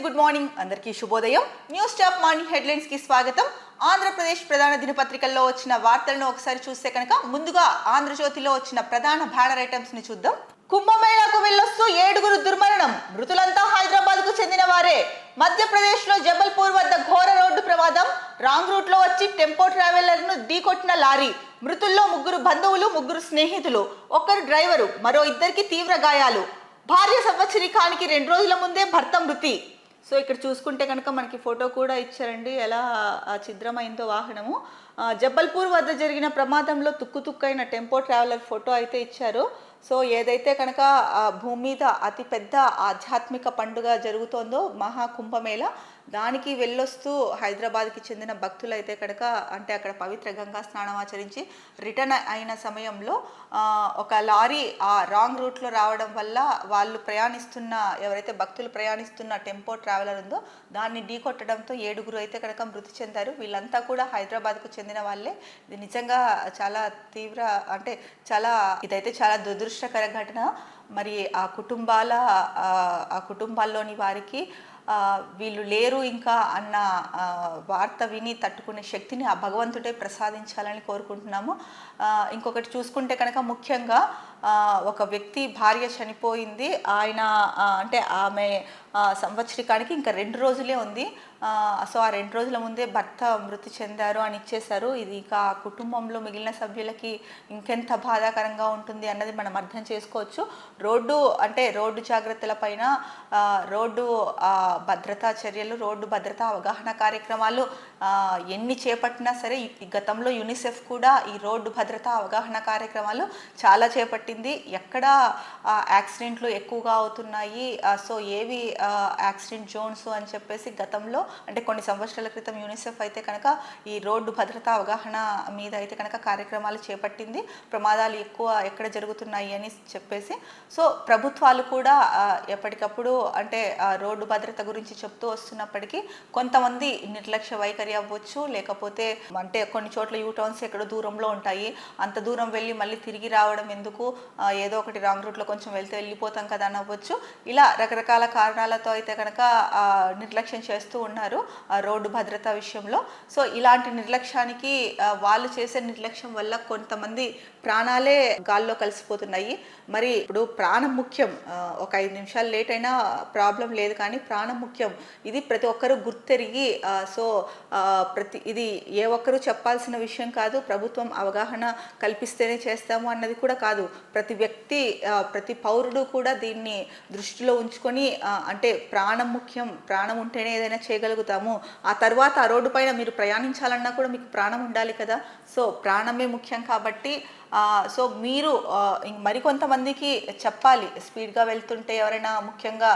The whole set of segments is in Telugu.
గుడ్ మార్నింగ్ అందరికీ శుభోదయం. న్యూస్ టాప్ మార్నింగ్ హెడ్లైన్స్ కి స్వాగతం. ఆంధ్రప్రదేశ్ ప్రధాన దినపత్రికల్లో వచ్చిన వార్తలను ఒకసారి చూస్తే కనుక ముందుగా ఆంధ్రజ్యోతిలో వచ్చిన ప్రధాన బ్యానర్ ఐటమ్స్ ని చూద్దాం. కుంభమేళాకు వెళ్ళొస్తూ 7 దుర్మరణం, మృతులంతా హైదరాబాద్ కు చెందిన వారే. మధ్యప్రదేశ్ లో జబల్పూర్ వద్ద ఘోర రోడ్డు ప్రమాదం, రాంగ్ రూట్ లో వచ్చి టెంపో ట్రావెలర్ ను ఢీకొట్టిన లారీ. మృతుల్లో 3 బంధువులు, 3 స్నేహితులు, 1 డ్రైవరు, మరో 2కి తీవ్ర గాయాలు. భార్య సంవత్సరీకానికి 2 రోజుల ముందే భర్త మృతి. సో ఇక్కడ చూసుకుంటే కనుక మనకి ఫోటో కూడా ఇచ్చారండి, ఎలా ఛిద్రమైందో వాహనము. జబల్పూర్ వద్ద జరిగిన ప్రమాదంలో తుక్కుతుక్కైన టెంపో ట్రావెలర్ ఫోటో అయితే ఇచ్చారు. సో ఏదైతే కనుక భూమి మీద అతిపెద్ద ఆధ్యాత్మిక పండుగ జరుగుతోందో మహాకుంభమేళ, దానికి వెళ్ళొస్తూ హైదరాబాద్కి చెందిన భక్తులు అయితే కనుక అంటే అక్కడ పవిత్ర గంగా స్నానం ఆచరించి రిటర్న్ అయిన సమయంలో ఒక లారీ ఆ రాంగ్ రూట్లో రావడం వల్ల వాళ్ళు ప్రయాణిస్తున్న ఎవరైతే భక్తులు ప్రయాణిస్తున్న టెంపో ట్రావెలర్ ఉందో దాన్ని ఢీకొట్టడంతో 7 అయితే కనుక మృతి చెందారు. వీళ్ళంతా కూడా హైదరాబాద్కు చెందిన వాళ్ళే. ఇది నిజంగా చాలా తీవ్ర అంటే ఇదైతే చాలా దురదృష్టకర ఘటన. మరి ఆ కుటుంబాల్లోని వారికి వీళ్ళు లేరు ఇంకా అన్న వార్త విని తట్టుకునే శక్తిని ఆ భగవంతుడే ప్రసాదించాలని కోరుకుంటున్నాము. ఇంకొకటి చూసుకుంటే కనుక ముఖ్యంగా ఒక వ్యక్తి భార్య చనిపోయింది, ఆయన అంటే ఆమె సంవత్సరికానికి ఇంకా 2 రోజులే ఉంది. సో ఆ 2 రోజుల ముందే భర్త మృతి చెందారు అని ఇచ్చేశారు. ఇది ఇక ఆ కుటుంబంలో మిగిలిన సభ్యులకి ఇంకెంత బాధాకరంగా ఉంటుంది అన్నది మనం అర్థం చేసుకోవచ్చు. రోడ్డు జాగ్రత్తల పైన రోడ్డు భద్రతా చర్యలు, రోడ్డు భద్రతా అవగాహన కార్యక్రమాలు ఎన్ని చేపట్టినా సరే గతంలో యూనిసెఫ్ కూడా ఈ రోడ్డు భద్రతా అవగాహన కార్యక్రమాలు చాలా చేపట్టింది. ఎక్కడ యాక్సిడెంట్లు ఎక్కువగా అవుతున్నాయి, సో ఏవి యాక్సిడెంట్ జోన్స్ అని చెప్పేసి గతంలో అంటే కొన్ని సంవత్సరాల క్రితం యూనిసెఫ్ అయితే కనుక ఈ రోడ్డు భద్రతా అవగాహన మీద అయితే కనుక కార్యక్రమాలు చేపట్టింది. ప్రమాదాలు ఎక్కువ ఎక్కడ జరుగుతున్నాయి అని చెప్పేసి. సో ప్రభుత్వాలు కూడా ఎప్పటికప్పుడు అంటే రోడ్డు భద్రత గురించి చెప్తూ వస్తున్నప్పటికీ కొంతమంది నిర్లక్ష్య వైఖరి అవ్వచ్చు, లేకపోతే అంటే కొన్ని చోట్ల యూటర్న్స్ ఎక్కడో దూరంలో ఉంటాయి, అంత దూరం వెళ్ళి మళ్ళీ తిరిగి రావడం ఎందుకు, ఏదో ఒకటి రాంగ్ రూట్లో కొంచెం వెళ్ళిపోతాం కదా అని అవ్వచ్చు. ఇలా రకరకాల కారణాలతో అయితే కనుక నిర్లక్ష్యం చేస్తూ ఉన్నారు రోడ్డు భద్రత విషయంలో. సో ఇలాంటి నిర్లక్ష్యానికి వాళ్ళు చేసే నిర్లక్ష్యం వల్ల కొంతమంది ప్రాణాలే గాల్లో కలిసిపోతున్నాయి. మరి ఇప్పుడు ప్రాణం ముఖ్యం, ఒక 5 నిమిషాలు లేట్ అయినా ప్రాబ్లం లేదు, కానీ ప్రాణం ముఖ్యం. ఇది ప్రతి ఒక్కరూ గుర్తెరిగి సో ఇది ఏ ఒక్కరూ చెప్పాల్సిన విషయం కాదు. ప్రభుత్వం అవగాహన కల్పిస్తేనే చేస్తాము అన్నది కూడా కాదు. ప్రతి వ్యక్తి ప్రతి పౌరుడు కూడా దీన్ని దృష్టిలో ఉంచుకొని అంటే ప్రాణం ముఖ్యం, ప్రాణం ఉంటేనే ఏదైనా చేయగలుగుతాము. ఆ తర్వాత ఆ రోడ్డు పైన మీరు ప్రయాణించాలన్నా కూడా మీకు ప్రాణం ఉండాలి కదా. సో ప్రాణమే ముఖ్యం కాబట్టి సో మీరు మరికొంతమందికి చెప్పాలి. స్పీడ్గా వెళ్తుంటే ఎవరైనా ముఖ్యంగా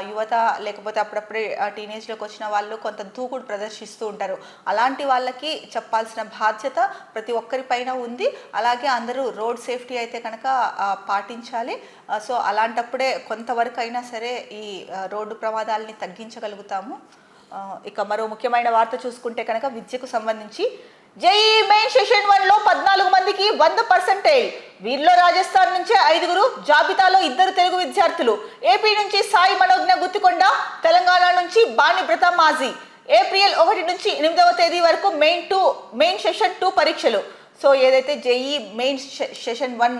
యువత లేకపోతే అప్పుడప్పుడే టీనేజ్లోకి వచ్చిన వాళ్ళు కొంత దూకుడు ప్రదర్శిస్తూ ఉంటారు. అలాంటి వాళ్ళకి చెప్పాల్సిన బాధ్యత ప్రతి ఒక్కరిపైన ఉంది. అలాగే అందరూ రోడ్ సేఫ్టీ అయితే కనుక పాటించాలి. సో అలాంటప్పుడే కొంతవరకు అయినా సరే ఈ రోడ్డు ప్రమాదాలని తగ్గించగలుగుతాము. ఇక మరో ముఖ్యమైన వార్త చూసుకుంటే కనుక విద్యకు సంబంధించి జేఈ మెయిన్ సెషన్ 1లో 14 మందికి 100%. వీరిలో రాజస్థాన్ నుంచి 5 జాబితాలో 2 తెలుగు విద్యార్థులు. ఏపీ నుంచి సాయి మనోజ్ఞ గుత్తికొండ, తెలంగాణ నుంచి బాణిబ్రత మాజీ. ఏప్రిల్ 1 నుంచి 8వ తేదీ వరకు మెయిన్ సెషన్ 2 పరీక్షలు. సో ఏదైతే జేఈ మెయిన్ సెషన్ 1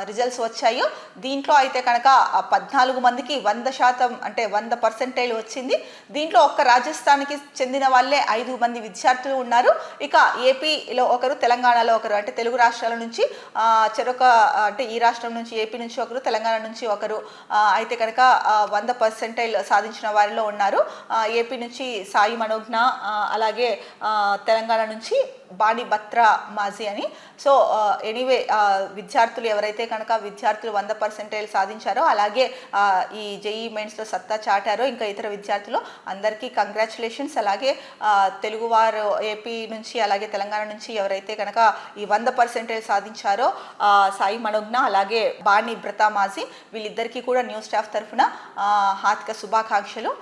రిజల్ట్స్ వచ్చాయో దీంట్లో అయితే కనుక 14 మందికి 100% అంటే 100% వచ్చింది. దీంట్లో ఒక్క రాజస్థాన్కి చెందిన వాళ్ళే 5 మంది విద్యార్థులు ఉన్నారు. ఇక ఏపీలో 1, తెలంగాణలో 1 అంటే తెలుగు రాష్ట్రాల నుంచి చెరొక అంటే ఈ రాష్ట్రం నుంచి ఏపీ నుంచి 1, తెలంగాణ నుంచి 1 అయితే కనుక 100% సాధించిన వారిలో ఉన్నారు. ఏపీ నుంచి సాయి మనోజ్ఞ, అలాగే తెలంగాణ నుంచి బాణిబ్రత మాజీ అని. సో ఎనీవే విద్యార్థులు ఎవరైతే కనుక 100% సాధించారో, అలాగే ఈ జేఈ మెయిన్స్లో సత్తా చాటారో ఇంకా ఇతర విద్యార్థులు అందరికీ కంగ్రాచులేషన్స్. అలాగే తెలుగువారు ఏపీ నుంచి అలాగే తెలంగాణ నుంచి ఎవరైతే కనుక ఈ 100% సాధించారో సాయి మనోజ్ఞ అలాగే బాణిబ్రత మాజీ, వీళ్ళిద్దరికీ కూడా న్యూస్ స్టాఫ్ తరఫున హార్దిక శుభాకాంక్షలు.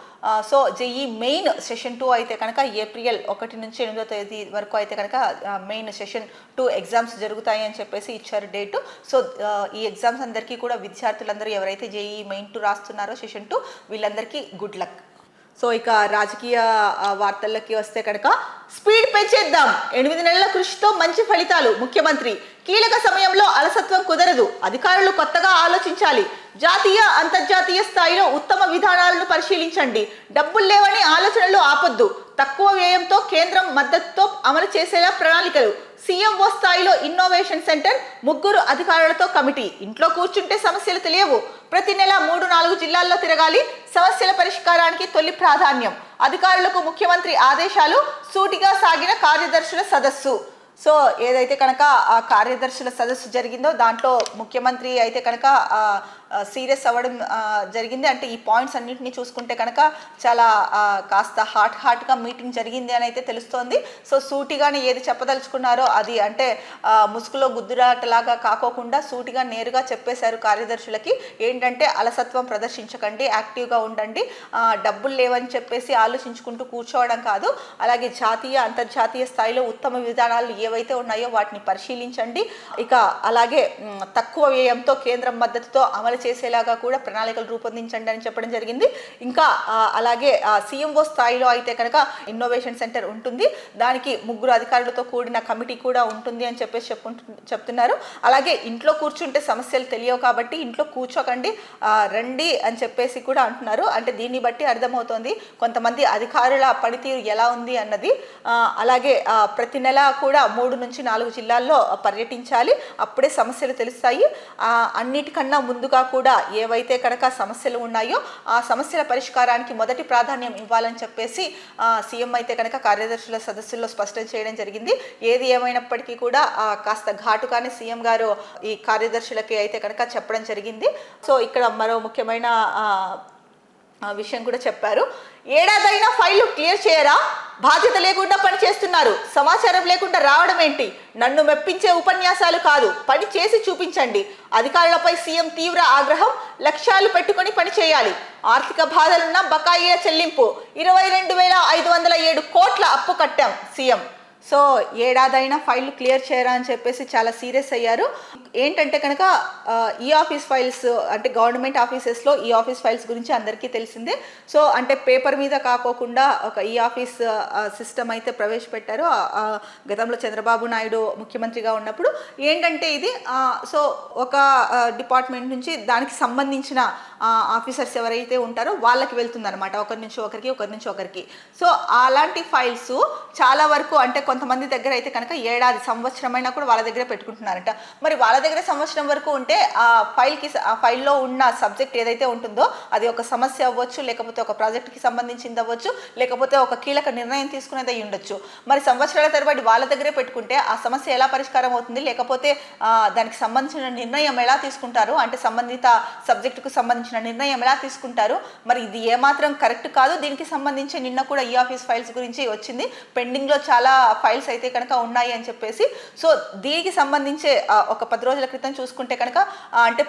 సో జేఈ మెయిన్ సెషన్ 2 అయితే కనుక ఏప్రిల్ 1 నుంచి 8వ తేదీ వరకు అయితే కనుక మెయిన్ సెషన్ 2 ఎగ్జామ్స్ జరుగుతాయి అని చెప్పేసి ఇచ్చారు డేటు. సో ఈ ఎగ్జామ్స్ అందరికీ కూడా విద్యార్థులందరూ ఎవరైతే జేఈ మెయిన్ 2 రాస్తున్నారో సెషన్ 2 వీళ్ళందరికీ గుడ్ లక్. సో ఇక రాజకీయ వార్తల్లోకి వస్తే కనుక స్పీడ్ పెంచేద్దాం, 8 నెలల కృషితో మంచి ఫలితాలు. ముఖ్యమంత్రి కీలక సమయంలో అలసత్వం కుదరదు, అధికారులు కొత్తగా ఆలోచించాలి. జాతీయ అంతర్జాతీయ స్థాయిలో ఉత్తమ విధానాలను పరిశీలించండి. డబ్బులు లేవని ఆలోచనలు ఆపొద్దు. తక్కువ వ్యయంతో కేంద్రం మద్దతుతో అమలు చేసేలా ప్రణాళికలు. సీఎంఓ స్థాయిలో ఇన్నోవేషన్ సెంటర్, 3 అధికారులతో కమిటీ. ఇంట్లో కూర్చుంటే సమస్యలు తెలియవు. ప్రతి నెల 3-4 జిల్లాల్లో తిరగాలి. సమస్యల పరిష్కారానికి తొలి ప్రాధాన్యం. అధికారులకు ముఖ్యమంత్రి ఆదేశాలు. సూటిగా సాగిన కార్యదర్శుల సదస్సు. సో ఏదైతే కనుక ఆ కార్యదర్శుల సదస్సు జరిగిందో దాంట్లో ముఖ్యమంత్రి అయితే కనుక సీరియస్ అవ్వడం జరిగింది. అంటే ఈ పాయింట్స్ అన్నింటినీ చూసుకుంటే కనుక చాలా కాస్త హాట్గా మీటింగ్ జరిగింది అని అయితే తెలుస్తోంది. సో సూటిగానే ఏది చెప్పదలుచుకున్నారో అది అంటే ముసుగులో గుద్దురాటలాగా కాకోకుండా సూటిగా నేరుగా చెప్పేశారు కార్యదర్శులకి. ఏంటంటే అలసత్వం ప్రదర్శించకండి, యాక్టివ్గా ఉండండి, డబ్బులు లేవని చెప్పేసి ఆలోచించుకుంటూ కూర్చోవడం కాదు. అలాగే జాతీయ అంతర్జాతీయ స్థాయిలో ఉత్తమ విధానాలు ఏవైతే ఉన్నాయో వాటిని పరిశీలించండి. ఇక అలాగే తక్కువ వ్యయంతో కేంద్రం మద్దతుతో అమలు చేసేలాగా కూడా ప్రణాళికలు రూపొందించండి అని చెప్పడం జరిగింది. ఇంకా అలాగే సీఎంఓ స్థాయిలో అయితే కనుక ఇన్నోవేషన్ సెంటర్ ఉంటుంది, దానికి 3 అధికారులతో కూడిన కమిటీ కూడా ఉంటుంది అని చెప్పేసి చెప్తున్నారు. అలాగే ఇంట్లో కూర్చుంటే సమస్యలు తెలియవు కాబట్టి ఇంట్లో కూర్చోకండి, రండి అని చెప్పేసి కూడా అంటున్నారు. అంటే దీన్ని బట్టి అర్థమవుతోంది కొంతమంది అధికారుల పనితీరు ఎలా ఉంది అన్నది. అలాగే ప్రతి నెల కూడా 3-4 జిల్లాల్లో పర్యటించాలి, అప్పుడే సమస్యలు తెలుస్తాయి. అన్నిటికన్నా ముందుగా కూడా ఏవైతే కనుక సమస్యలు ఉన్నాయో ఆ సమస్యల పరిష్కారానికి మొదటి ప్రాధాన్యం ఇవ్వాలని చెప్పేసి సీఎం అయితే కనుక కార్యదర్శుల సదస్సుల్లో స్పష్టం చేయడం జరిగింది. ఏది ఏమైనప్పటికీ కూడా కాస్త ఘాటుగానే సీఎం గారు ఈ కార్యదర్శులకి అయితే కనుక చెప్పడం జరిగింది. సో ఇక్కడ మరో ముఖ్యమైన విషయం కూడా చెప్పారు. ఏడాదైనా ఫైళ్లు క్లియర్ చేయరా? బాధ్యత లేకుండా పని చేస్తున్నారు, సమాచారం లేకుండా రావడం ఏంటి? నన్ను మెప్పించే ఉపన్యాసాలు కాదు, పని చేసి చూపించండి. అధికారులపై సీఎం తీవ్ర ఆగ్రహం. లక్ష్యాలు పెట్టుకొని పని చేయాలి. ఆర్థిక బాధలున్న బకాయిల చెల్లింపు. 22,507 కోట్ల అప్పు కట్టాం సీఎం. సో ఏడాదైనా ఫైళ్లు క్లియర్ చేయరా అని చెప్పేసి చాలా సీరియస్ అయ్యారు. ఏంటంటే కనుక ఈ ఆఫీస్ ఫైల్స్ అంటే గవర్నమెంట్ ఆఫీసెస్లో ఈ ఆఫీస్ ఫైల్స్ గురించి అందరికీ తెలిసిందే. సో అంటే పేపర్ మీద కాకోకుండా ఒక ఈ ఆఫీస్ సిస్టమ్ అయితే ప్రవేశపెట్టారు గతంలో చంద్రబాబు నాయుడు ముఖ్యమంత్రిగా ఉన్నప్పుడు. ఏంటంటే ఇది సో ఒక డిపార్ట్మెంట్ నుంచి దానికి సంబంధించిన ఆఫీసర్స్ ఎవరైతే ఉంటారో వాళ్ళకి వెళ్తుందన్నమాట, ఒకరి నుంచి ఒకరికి. సో అలాంటి ఫైల్స్ చాలా వరకు అంటే కొంతమంది దగ్గర అయితే కనుక ఏడాది సంవత్సరమైనా కూడా వాళ్ళ దగ్గర పెట్టుకుంటున్నారట. మరి వాళ్ళ దగ్గర సంవత్సరం వరకు ఉంటే ఆ ఫైల్లో ఉన్న సబ్జెక్ట్ ఏదైతే ఉంటుందో అది ఒక సమస్య అవ్వచ్చు, లేకపోతే ఒక ప్రాజెక్ట్కి సంబంధించింది అవ్వచ్చు, లేకపోతే ఒక కీలక నిర్ణయం తీసుకునేది అయి ఉండొచ్చు. మరి సంవత్సరాల తరబడి వాళ్ళ దగ్గరే పెట్టుకుంటే ఆ సమస్య ఎలా పరిష్కారం అవుతుంది, లేకపోతే దానికి సంబంధించిన నిర్ణయం ఎలా తీసుకుంటారు, అంటే సంబంధిత సబ్జెక్టుకు సంబంధించిన నిర్ణయం ఎలా తీసుకుంటారు? మరి ఇది ఏమాత్రం కరెక్ట్ కాదు. దీనికి సంబంధించి నిన్న కూడా ఈ ఆఫీస్ ఫైల్స్ గురించి వచ్చింది, పెండింగ్లో చాలా ఫైల్స్ అయితే కనుక ఉన్నాయి అని చెప్పేసి. సో దీనికి సంబంధించే ఒక 10 రోజుల క్రితం చూసుకుంటే కనుక అంటే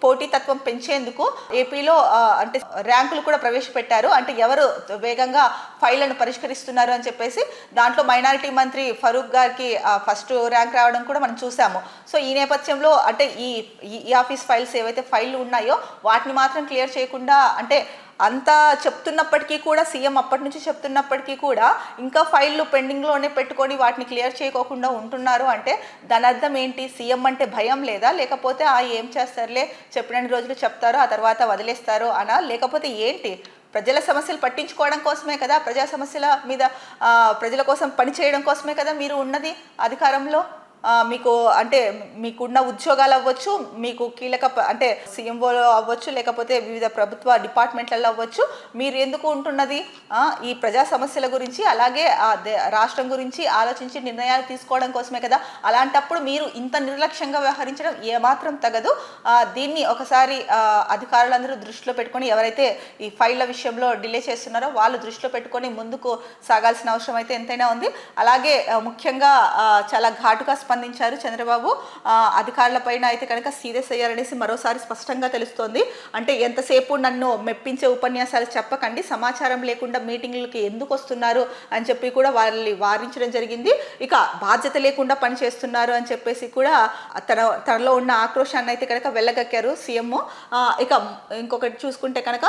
పోటీతత్వం పెంచేందుకు ఏపీలో అంటే ర్యాంకులు కూడా ప్రవేశపెట్టారు. అంటే ఎవరు వేగంగా ఫైళ్లను పరిష్కరిస్తున్నారు అని చెప్పేసి దాంట్లో మైనారిటీ మంత్రి ఫరూక్ గారికి ఫస్ట్ ర్యాంక్ రావడం కూడా మనం చూసాము. సో ఈ నేపథ్యంలో అంటే ఈ ఆఫీస్ ఫైల్స్ ఏవైతే ఫైళ్లు ఉన్నాయో వాటిని మాత్రం క్లియర్ చేయకుండా అంటే అంతా చెప్తున్నప్పటికీ కూడా సీఎం అప్పటి నుంచి చెప్తున్నప్పటికీ కూడా ఇంకా ఫైళ్లు పెండింగ్లోనే పెట్టుకొని వాటిని క్లియర్ చేయకోకుండా ఉంటున్నారు. అంటే దాని అర్థం ఏంటి? సీఎం అంటే భయం లేదా, లేకపోతే ఏం చేస్తారులే చెప్పినన్ని రోజులు చెప్తారు ఆ తర్వాత వదిలేస్తారు అనా, లేకపోతే ఏంటి? ప్రజల సమస్యలు పట్టించుకోవడం కోసమే కదా, ప్రజా సమస్యల మీద ప్రజల కోసం పనిచేయడం కోసమే కదా మీరు ఉన్నది అధికారంలో. మీకు అంటే మీకున్న ఉద్యోగాలు అవ్వచ్చు, మీకు కీలక అంటే సీఎంఓలో అవ్వచ్చు, లేకపోతే వివిధ ప్రభుత్వ డిపార్ట్మెంట్లలో అవ్వచ్చు, మీరు ఎందుకు ఉంటున్నది ఈ ప్రజా సమస్యల గురించి, అలాగే రాష్ట్రం గురించి ఆలోచించి నిర్ణయాలు తీసుకోవడం కోసమే కదా. అలాంటప్పుడు మీరు ఇంత నిర్లక్ష్యంగా వ్యవహరించడం ఏమాత్రం తగదు. దీన్ని ఒకసారి అధికారులందరూ దృష్టిలో పెట్టుకొని, ఎవరైతే ఈ ఫైళ్ల విషయంలో డిలే చేస్తున్నారో వాళ్ళు దృష్టిలో పెట్టుకొని ముందుకు సాగాల్సిన అవసరం అయితే ఎంతైనా ఉంది. అలాగే ముఖ్యంగా చాలా ఘాటుగా స్పందించారు చంద్రబాబు. అధికారులపైన అయితే కనుక సీరియస్ అయ్యారనేసి మరోసారి స్పష్టంగా తెలుస్తోంది. అంటే ఎంతసేపు నన్ను మెప్పించే ఉపన్యాసాలు చెప్పకండి, సమాచారం లేకుండా మీటింగ్లకి ఎందుకు వస్తున్నారు అని చెప్పి కూడా వాళ్ళని వారించడం జరిగింది. ఇక బాధ్యత లేకుండా పని చేస్తున్నారు అని చెప్పేసి కూడా తనలో ఉన్న ఆక్రోశాన్ని అయితే కనుక వెళ్ళగక్కారు సీఎం. ఇక ఇంకొకటి చూసుకుంటే కనుక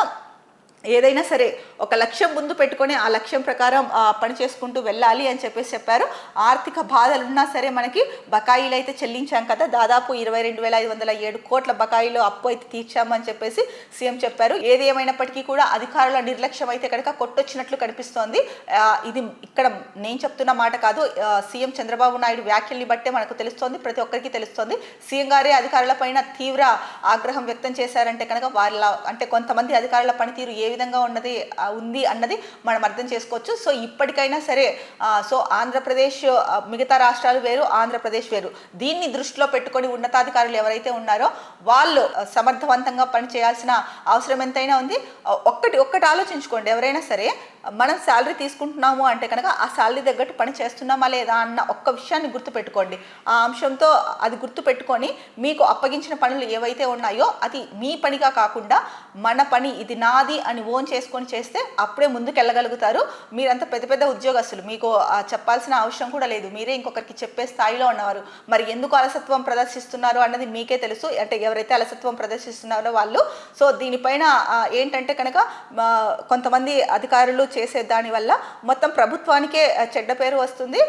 ఏదైనా సరే ఒక లక్ష్యం ముందు పెట్టుకొని ఆ లక్ష్యం ప్రకారం పని చేసుకుంటూ వెళ్ళాలి అని చెప్పారు. ఆర్థిక బాధలున్నా సరే మనకి బకాయిలు అయితే చెల్లించాం కదా, దాదాపు 22,507 కోట్ల బకాయిలు అప్పు అయితే తీర్చామని చెప్పేసి సీఎం చెప్పారు. ఏది ఏమైనప్పటికీ కూడా అధికారుల నిర్లక్ష్యం అయితే కనుక కొట్టొచ్చినట్లు కనిపిస్తోంది. ఇది ఇక్కడ నేను చెప్తున్న మాట కాదు, సీఎం చంద్రబాబు నాయుడు వ్యాఖ్యల్ని బట్టే మనకు తెలుస్తోంది, ప్రతి ఒక్కరికి తెలుస్తోంది. సీఎం గారే అధికారుల పైన తీవ్ర ఆగ్రహం వ్యక్తం చేశారంటే కనుక వాళ్ళ అంటే కొంతమంది అధికారుల పనితీరు ఏ విధంగా ఉంది అన్నది మనం అర్థం చేసుకోవచ్చు. సో ఇప్పటికైనా సరే సో ఆంధ్రప్రదేశ్ మిగతా రాష్ట్రాలు వేరు, ఆంధ్రప్రదేశ్ వేరు. దీన్ని దృష్టిలో పెట్టుకొని ఉన్నతాధికారులు ఎవరైతే ఉన్నారో వాళ్ళు సమర్థవంతంగా పని చేయాల్సిన అవసరం ఎంతైనా ఉంది. ఒక్కటి ఆలోచించుకోండి, ఎవరైనా సరే మనం శాలరీ తీసుకుంటున్నాము అంటే కనుక ఆ శాలరీ తగ్గట్టు పని చేస్తున్నామా లేదా అన్న ఒక్క విషయాన్ని గుర్తుపెట్టుకోండి. ఆ అంశంతో అది గుర్తుపెట్టుకొని మీకు అప్పగించిన పనులు ఏవైతే ఉన్నాయో అది మీ పనిగా కాకుండా మన పని, ఇది నాది అని ఓన్ చేసుకొని చేస్తే అప్పుడే ముందుకు వెళ్ళగలుగుతారు. మీరంతా పెద్ద పెద్ద ఉద్యోగస్తులు, మీకు చెప్పాల్సిన అవసరం కూడా లేదు, మీరే ఇంకొకరికి చెప్పే స్థాయిలో ఉన్నవారు. మరి ఎందుకు అలసత్వం ప్రదర్శిస్తున్నారు అన్నది మీకే తెలుసు, అంటే ఎవరైతే అలసత్వం ప్రదర్శిస్తున్నారో వాళ్ళు. సో దీనిపైన ఏంటంటే కనుక కొంతమంది అధికారులు చేసే దానివల్ల మొత్తం ప్రభుత్వానికే చెడ్డ పేరు వస్తుంది,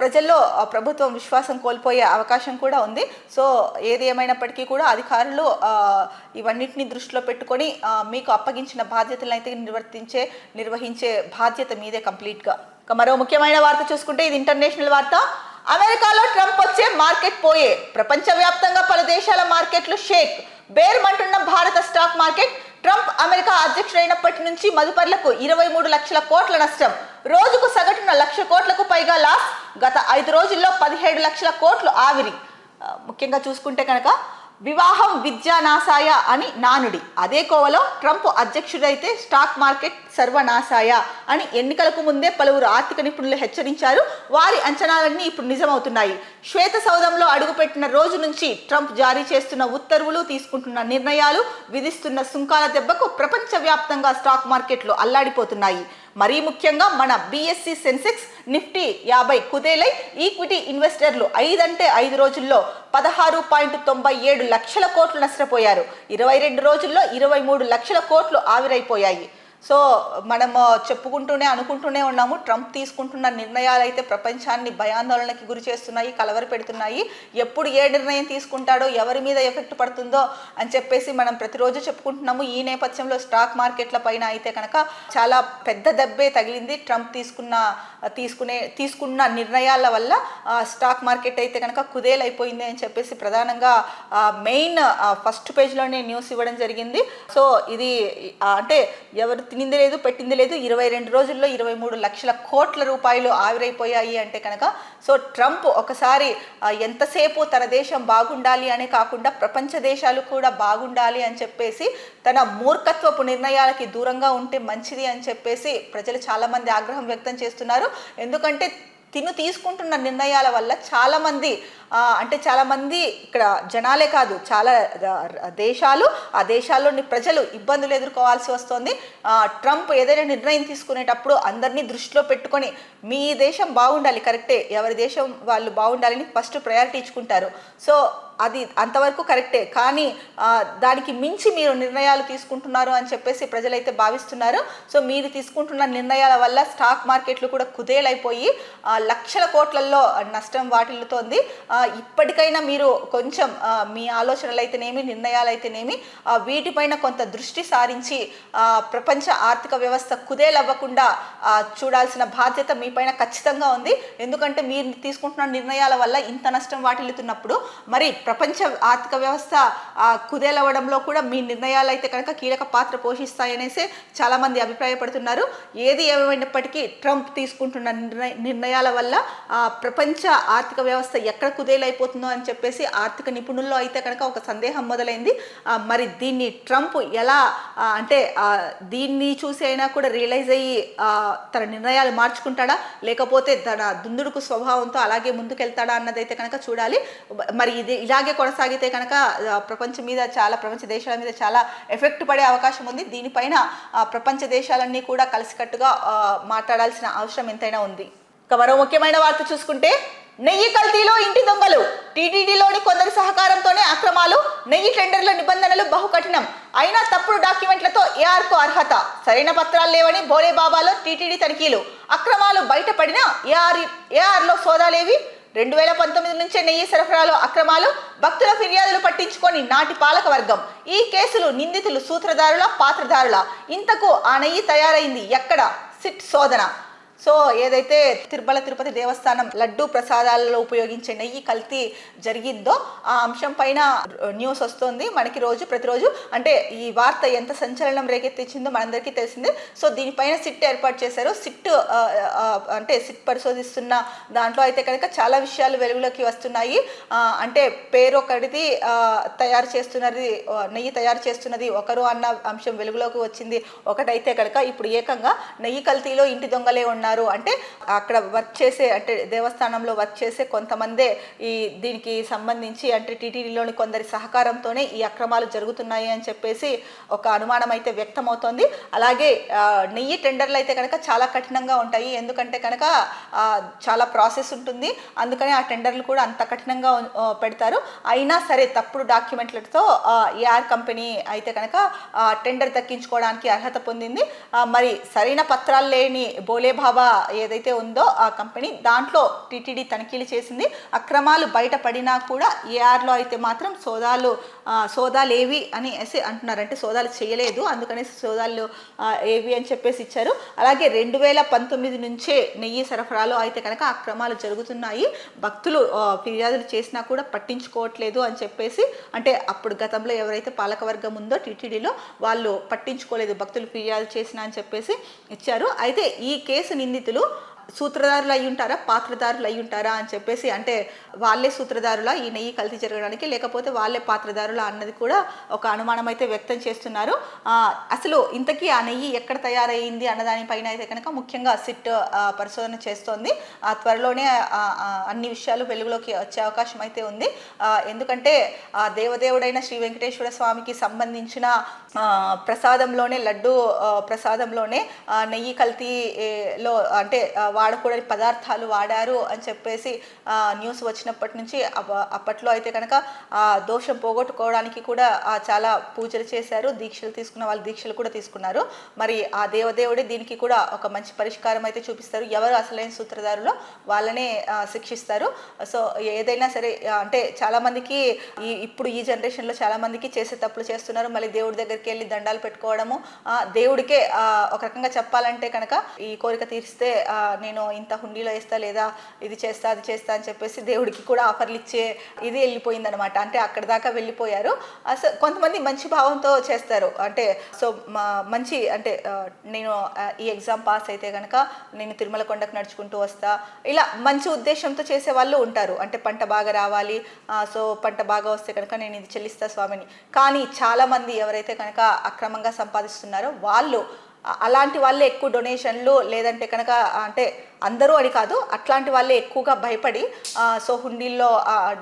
ప్రజల్లో ప్రభుత్వం విశ్వాసం కోల్పోయే అవకాశం కూడా ఉంది. సో ఏది ఏమైనప్పటికీ కూడా అధికారులు ఇవన్నిటిని దృష్టిలో పెట్టుకొని మీకు అప్పగించిన బాధ్యతలను అయితే నిర్వహించే బాధ్యత మీదే కంప్లీట్గా. మరో ముఖ్యమైన వార్త చూసుకుంటే ఇది ఇంటర్నేషనల్ వార్త. అమెరికాలో ట్రంప్ వచ్చే మార్కెట్ పోయే, ప్రపంచవ్యాప్తంగా పలు దేశాల మార్కెట్లు షేక్, బేర్మంటున్న భారత స్టాక్ మార్కెట్. ట్రంప్ అమెరికా అధ్యక్షుడైనప్పటి నుంచి మదుపర్లకు 23 లక్షల కోట్ల నష్టం, రోజుకు సగటున 1,00,000 కోట్లకు పైగా లాస్, గత 5 రోజుల్లో 17 లక్షల కోట్లు ఆవిరి. ముఖ్యంగా చూసుకుంటే కనుక వివాహం విద్యానాశాయ అని నానుడి, అదే కోవలో ట్రంప్ అధ్యక్షుడైతే స్టాక్ మార్కెట్ సర్వనాశాయ అని ఎన్నికలకు ముందే పలువురు ఆర్థిక నిపుణులు హెచ్చరించారు. వారి అంచనాలన్నీ ఇప్పుడు నిజమవుతున్నాయి. శ్వేత సౌధంలో అడుగుపెట్టిన రోజు నుంచి ట్రంప్ జారీ చేస్తున్న ఉత్తర్వులు, తీసుకుంటున్న నిర్ణయాలు, విధిస్తున్న సుంకాల దెబ్బకు ప్రపంచవ్యాప్తంగా స్టాక్ మార్కెట్లు అల్లాడిపోతున్నాయి. మరీ ముఖ్యంగా మన BSE సెన్సెక్స్ నిఫ్టీ 50 కుదేలై ఈక్విటీ ఇన్వెస్టర్లు 5 రోజుల్లో 16.97 లక్షల కోట్లు నష్టపోయారు. 22 రోజుల్లో 23 లక్షల కోట్లు ఆవిరైపోయాయి. సో మనము అనుకుంటూనే ఉన్నాము, ట్రంప్ తీసుకుంటున్న నిర్ణయాలు అయితే ప్రపంచాన్ని భయాందోళనకి గురి చేస్తున్నాయి, కలవర పెడుతున్నాయి. ఎప్పుడు ఏ నిర్ణయం తీసుకుంటాడో, ఎవరి మీద ఎఫెక్ట్ పడుతుందో అని చెప్పేసి మనం ప్రతిరోజు చెప్పుకుంటున్నాము. ఈ నేపథ్యంలో స్టాక్ మార్కెట్ల పైన అయితే కనుక చాలా పెద్ద దెబ్బే తగిలింది. ట్రంప్ తీసుకున్న నిర్ణయాల వల్ల స్టాక్ మార్కెట్ అయితే కనుక కుదేలైపోయింది అని చెప్పేసి ప్రధానంగా మెయిన్ ఫస్ట్ పేజ్లోనే న్యూస్ ఇవ్వడం జరిగింది. సో ఇది అంటే ఎవరు తినింది లేదు, పెట్టింది లేదు. 22 రోజుల్లో 23 లక్షల కోట్ల రూపాయలు ఆవిరైపోయాయి అంటే కనుక సో ట్రంప్ ఒకసారి ఎంతసేపు తన దేశం బాగుండాలి అనే కాకుండా ప్రపంచ దేశాలు కూడా బాగుండాలి అని చెప్పేసి తన మూర్ఖత్వపు నిర్ణయాలకి దూరంగా ఉంటే మంచిది అని చెప్పేసి ప్రజలు చాలామంది ఆగ్రహం వ్యక్తం చేస్తున్నారు. ఎందుకంటే తీసుకుంటున్న నిర్ణయాల వల్ల చాలామంది ఇక్కడ జనాలే కాదు, చాలా దేశాలు, ఆ దేశాల్లోని ప్రజలు ఇబ్బందులు ఎదుర్కోవాల్సి వస్తుంది. ట్రంప్ ఏదైనా నిర్ణయం తీసుకునేటప్పుడు అందరినీ దృష్టిలో పెట్టుకొని మీ దేశం బాగుండాలి, కరెక్టే, ఎవరి దేశం వాళ్ళు బాగుండాలని ఫస్ట్ ప్రయారిటీ ఇచ్చుకుంటారు. సో అది అంతవరకు కరెక్టే, కానీ దానికి మించి మీరు నిర్ణయాలు తీసుకుంటున్నారు అని చెప్పేసి ప్రజలైతే భావిస్తున్నారు. సో మీరు తీసుకుంటున్న నిర్ణయాల వల్ల స్టాక్ మార్కెట్లు కూడా కుదేలైపోయి లక్షల కోట్లలో నష్టం వాటిల్లుతోంది. ఇప్పటికైనా మీరు కొంచెం మీ ఆలోచనలు అయితేనేమి, నిర్ణయాలు అయితేనేమి వీటిపైన కొంత దృష్టి సారించి ప్రపంచ ఆర్థిక వ్యవస్థ కుదేలవ్వకుండా చూడాల్సిన బాధ్యత మీ పైన ఖచ్చితంగా ఉంది. ఎందుకంటే మీరు తీసుకుంటున్న నిర్ణయాల వల్ల ఇంత నష్టం వాటిల్లుతున్నప్పుడు మరి ప్రపంచ ఆర్థిక వ్యవస్థ కుదేలవడంలో కూడా మీ నిర్ణయాలు అయితే కనుక కీలక పాత్ర పోషిస్తాయనేసి చాలామంది అభిప్రాయపడుతున్నారు. ఏది ఏమైనప్పటికీ ట్రంప్ తీసుకుంటున్న నిర్ణయాల వల్ల ప్రపంచ ఆర్థిక వ్యవస్థ ఎక్కడ కుదేలైపోతుందో అని చెప్పేసి ఆర్థిక నిపుణుల్లో అయితే కనుక ఒక సందేహం మొదలైంది. మరి దీన్ని ట్రంప్ ఎలా దీన్ని చూసి అయినా కూడా రియలైజ్ అయ్యి తన నిర్ణయాలు మార్చుకుంటాడా, లేకపోతే తన దుందుడుకు స్వభావంతో అలాగే ముందుకెళ్తాడా అన్నదైతే కనుక చూడాలి. మరి ఇది ఇలాగే కొనసాగితే కనుక ప్రపంచ దేశాల మీద చాలా ఎఫెక్ట్ పడే అవకాశం ఉంది. దీనిపైన ప్రపంచ దేశాలన్నీ కూడా కలిసికట్టుగా మాట్లాడాల్సిన అవసరం ఎంతైనా ఉంది. మరో ముఖ్యమైన వార్త చూసుకుంటే నెయ్యి కల్తీలో ఇంటి దొంగలు, టీటీడీలోని కొందరి సహకారంతోనే అక్రమాలు, నెయ్యి టెండర్ల నిబంధనలు బహు కఠినం, అయినా తప్పుడు డాక్యుమెంట్లతో ఏఆర్కు అర్హత, సరైన పత్రాలు లేవని బోలేబాబాలో టీటీడీ తనిఖీలు, అక్రమాలు బయటపడిన ఏఆర్లో సోదాలేవి. 2019 నుంచే నెయ్యి సరఫరాలో అక్రమాలు, భక్తుల ఫిర్యాదులు పట్టించుకొని నాటి పాలక వర్గం. ఈ కేసులు నిందితులు సూత్రధారుల, పాత్రధారుల. ఇంతకు ఆ నెయ్యి తయారైంది ఎక్కడ? సిట్ శోధన. సో ఏదైతే తిరుపతి దేవస్థానం లడ్డు ప్రసాదాలలో ఉపయోగించే నెయ్యి కల్తీ జరిగిందో ఆ అంశం పైన న్యూస్ వస్తుంది మనకి ప్రతిరోజు. అంటే ఈ వార్త ఎంత సంచలనం రేకెత్తించిందో మనందరికీ తెలిసిందే. సో దీనిపైన సిట్ ఏర్పాటు చేశారు. సిట్ పరిశోధిస్తున్న దాంట్లో అయితే కనుక చాలా విషయాలు వెలుగులోకి వస్తున్నాయి. అంటే పేరు ఒకటిది, నెయ్యి తయారు చేస్తున్నది ఒకరు అన్న అంశం వెలుగులోకి వచ్చింది ఒకటైతే కనుక ఇప్పుడు ఏకంగా నెయ్యి కల్తీలో ఇంటి దొంగలే ఉన్నారు. అంటే అక్కడ వర్క్ చేసే, అంటే దేవస్థానంలో వర్క్ చేసే కొంతమందే దీనికి సంబంధించి అంటే టీటీడీలోని కొందరి సహకారంతోనే ఈ అక్రమాలు జరుగుతున్నాయి అని చెప్పేసి ఒక అనుమానం అయితే వ్యక్తమవుతోంది. అలాగే నెయ్యి టెండర్లు అయితే కనుక చాలా కఠినంగా ఉంటాయి. ఎందుకంటే కనుక చాలా ప్రాసెస్ ఉంటుంది. అందుకని ఆ టెండర్లు కూడా అంత కఠినంగా పెడతారు. అయినా సరే తప్పుడు డాక్యుమెంట్లతో ఏఆర్ కంపెనీ అయితే కనుక టెండర్ దక్కించుకోవడానికి అర్హత పొందింది. మరి సరైన పత్రాలు లేని బోలేబాబా ఏదైతే ఉందో ఆ కంపెనీ దాంట్లో టీటీడీ తనిఖీలు చేసింది. అక్రమాలు బయటపడినా కూడా ఏఆర్లో అయితే మాత్రం సోదాలు ఏవి అని అంటున్నారు. అంటే సోదాలు చేయలేదు, అందుకనేసి సోదాలు ఏవి అని చెప్పేసి ఇచ్చారు. అలాగే 2019 నుంచే నెయ్యి సరఫరాలో అయితే కనుక అక్రమాలు జరుగుతున్నాయి, భక్తులు ఫిర్యాదులు చేసినా కూడా పట్టించుకోవట్లేదు అని చెప్పేసి, అంటే అప్పుడు గతంలో ఎవరైతే పాలకవర్గం ఉందో టీటీడీలో వాళ్ళు పట్టించుకోలేదు, భక్తులు ఫిర్యాదు చేసినా అని చెప్పేసి ఇచ్చారు. అయితే ఈ కేసు నిందితులు సూత్రధారులు అయి ఉంటారా, పాత్రధారులు అయి ఉంటారా అని చెప్పేసి, అంటే వాళ్ళే సూత్రధారులా ఈ నెయ్యి కల్తీ జరగడానికి, లేకపోతే వాళ్ళే పాత్రధారులా అన్నది కూడా ఒక అనుమానం అయితే వ్యక్తం చేస్తున్నారు. అసలు ఇంతకీ ఆ నెయ్యి ఎక్కడ తయారైంది అన్నదానిపైన అయితే కనుక ముఖ్యంగా సిట్ పరిశోధన చేస్తోంది. త్వరలోనే అన్ని విషయాలు వెలుగులోకి వచ్చే అవకాశం అయితే ఉంది. ఎందుకంటే దేవదేవుడైన శ్రీ వెంకటేశ్వర స్వామికి సంబంధించిన ప్రసాదంలోనే, లడ్డు ప్రసాదంలోనే నెయ్యి కల్తీలో అంటే వాడకూడని పదార్థాలు వాడారు అని చెప్పేసి న్యూస్ వచ్చినప్పటి నుంచి అప్పట్లో అయితే కనుక దోషం పోగొట్టుకోవడానికి కూడా చాలా పూజలు చేశారు, దీక్షలు తీసుకున్న వాళ్ళు దీక్షలు కూడా తీసుకున్నారు. మరి ఆ దేవదేవుడే దీనికి కూడా ఒక మంచి పరిష్కారం అయితే చూపిస్తారు. ఎవరు అసలైన సూత్రధారులో వాళ్ళనే శిక్షిస్తారు. సో ఏదైనా సరే, అంటే చాలామందికి ఇప్పుడు ఈ జనరేషన్లో చాలామందికి చేసే తప్పులు చేస్తున్నారు. మళ్ళీ దేవుడి దగ్గరికి వెళ్ళి దండాలు పెట్టుకోవడము, దేవుడికే ఒక రకంగా చెప్పాలంటే కనుక ఈ కోరిక తీరిస్తే నేను ఇంత హుండీలో వేస్తా, లేదా ఇది చేస్తా అది చేస్తా అని చెప్పేసి దేవుడికి కూడా ఆఫర్లు ఇచ్చే ఇది వెళ్ళిపోయిందనమాట. అంటే అక్కడ దాకా వెళ్ళిపోయారు. అసలు కొంతమంది మంచి భావంతో చేస్తారు. అంటే సో మంచి, అంటే నేను ఈ ఎగ్జామ్ పాస్ అయితే కనుక నేను తిరుమల కొండకు నడుచుకుంటూ వస్తా, ఇలా మంచి ఉద్దేశంతో చేసే వాళ్ళు ఉంటారు. అంటే పంట బాగా రావాలి, సో పంట బాగా వస్తే కనుక నేను ఇది చెల్లిస్తా స్వామిని. కానీ చాలామంది ఎవరైతే కనుక అక్రమంగా సంపాదిస్తున్నారో వాళ్ళు, అలాంటి వాళ్ళే ఎక్కువ డొనేషన్లు, లేదంటే కనుక అంటే అందరూ అని కాదు, అట్లాంటి వాళ్ళే ఎక్కువగా భయపడి సో హుండీల్లో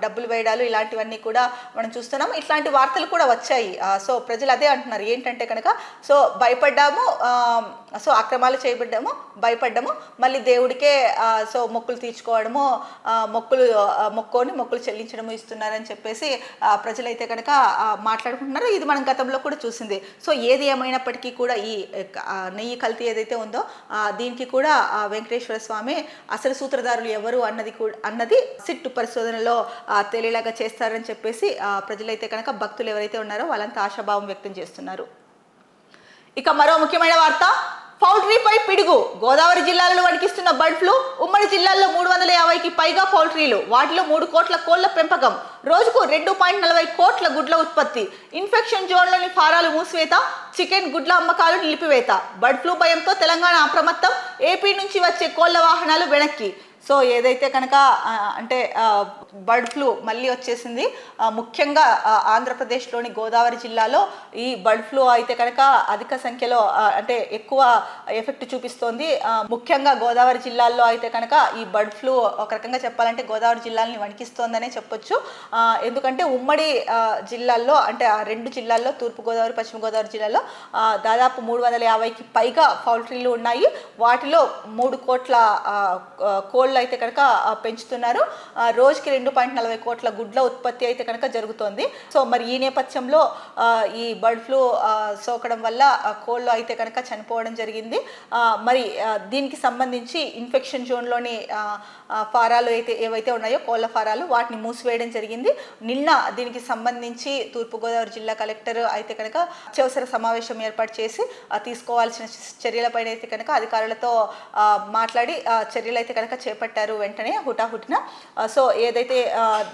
డబ్బులు వేయడాలు ఇలాంటివన్నీ కూడా మనం చూస్తున్నాం. ఇట్లాంటి వార్తలు కూడా వచ్చాయి. సో ప్రజలు అదే అంటున్నారు, ఏంటంటే కనుక సో భయపడ్డాము, సో అక్రమాలు చేయబడ్డాము, భయపడ్డాము, మళ్ళీ దేవుడికే సో మొక్కులు తీర్చుకోవడము, మొక్కులు చెల్లించడము ఇస్తున్నారని చెప్పేసి ప్రజలైతే కనుక మాట్లాడుకుంటున్నారు. ఇది మనం గతంలో కూడా చూసింది. సో ఏది ఏమైనప్పటికీ కూడా ఈ నెయ్యి కల్తీ ఏదైతే ఉందో దీనికి కూడా వెంకటేశ్వర స్వామి అసలు సూత్రధారులు ఎవరు అన్నది సిట్టు పరిశోధనలో తేలేలాగా చేస్తారని చెప్పేసి ప్రజలైతే కనుక, భక్తులు ఎవరైతే ఉన్నారో వాళ్ళంతా ఆశాభావం వ్యక్తం చేస్తున్నారు. ఇక మరో ముఖ్యమైన వార్త, పౌల్ట్రీపై పిడుగు. గోదావరి జిల్లాలను వణికిస్తున్న బర్డ్ ఫ్లూ. ఉమ్మడి జిల్లాల్లో 350కి పైగా పౌల్ట్రీలు, వాటిలో 3 కోట్ల కోళ్ల పెంపకం, రోజుకు 2.40 కోట్ల గుడ్ల ఉత్పత్తి. ఇన్ఫెక్షన్ జోన్లోని ఫారాలు మూసివేత, చికెన్ గుడ్ల అమ్మకాలు నిలిపివేత. బర్డ్ ఫ్లూ భయంతో తెలంగాణ అప్రమత్తం, ఏపీ నుంచి వచ్చే కోళ్ల వాహనాలు వెనక్కి. సో ఏదైతే కనుక అంటే బర్డ్ ఫ్లూ మళ్ళీ వచ్చేసింది. ముఖ్యంగా ఆంధ్రప్రదేశ్లోని గోదావరి జిల్లాలో ఈ బర్డ్ ఫ్లూ అయితే కనుక అధిక సంఖ్యలో, అంటే ఎక్కువ ఎఫెక్ట్ చూపిస్తోంది. ముఖ్యంగా గోదావరి జిల్లాల్లో అయితే కనుక ఈ బర్డ్ ఫ్లూ ఒక రకంగా చెప్పాలంటే గోదావరి జిల్లాలని వణికిస్తోందనే చెప్పొచ్చు. ఎందుకంటే ఉమ్మడి జిల్లాల్లో, అంటే ఆ 2 జిల్లాల్లో, తూర్పుగోదావరి పశ్చిమ గోదావరి జిల్లాలో దాదాపు 350కి పైగా పౌల్ట్రీలు ఉన్నాయి. వాటిలో 3 కోట్ల కోళ్ళ కోళ్ళు అయితే కనుక పెంచుతున్నారు. రోజుకి 2.40 కోట్ల గుడ్ల ఉత్పత్తి అయితే కనుక జరుగుతోంది. సో మరి ఈ నేపథ్యంలో ఈ బర్డ్ ఫ్లూ సోకడం వల్ల కోళ్ళు అయితే కనుక చనిపోవడం జరిగింది. మరి దీనికి సంబంధించి ఇన్ఫెక్షన్ జోన్లోని ఫారాలు ఏవైతే ఉన్నాయో కోళ్ళ ఫారాలు వాటిని మూసివేయడం జరిగింది. నిన్న దీనికి సంబంధించి తూర్పుగోదావరి జిల్లా కలెక్టర్ అయితే కనుక అత్యవసర సమావేశం ఏర్పాటు చేసి తీసుకోవాల్సిన చర్యలపైన అయితే కనుక అధికారులతో మాట్లాడి చర్యలు అయితే కనుక చేపట్టారు వెంటనే హుటాహుటిన. సో ఏదైతే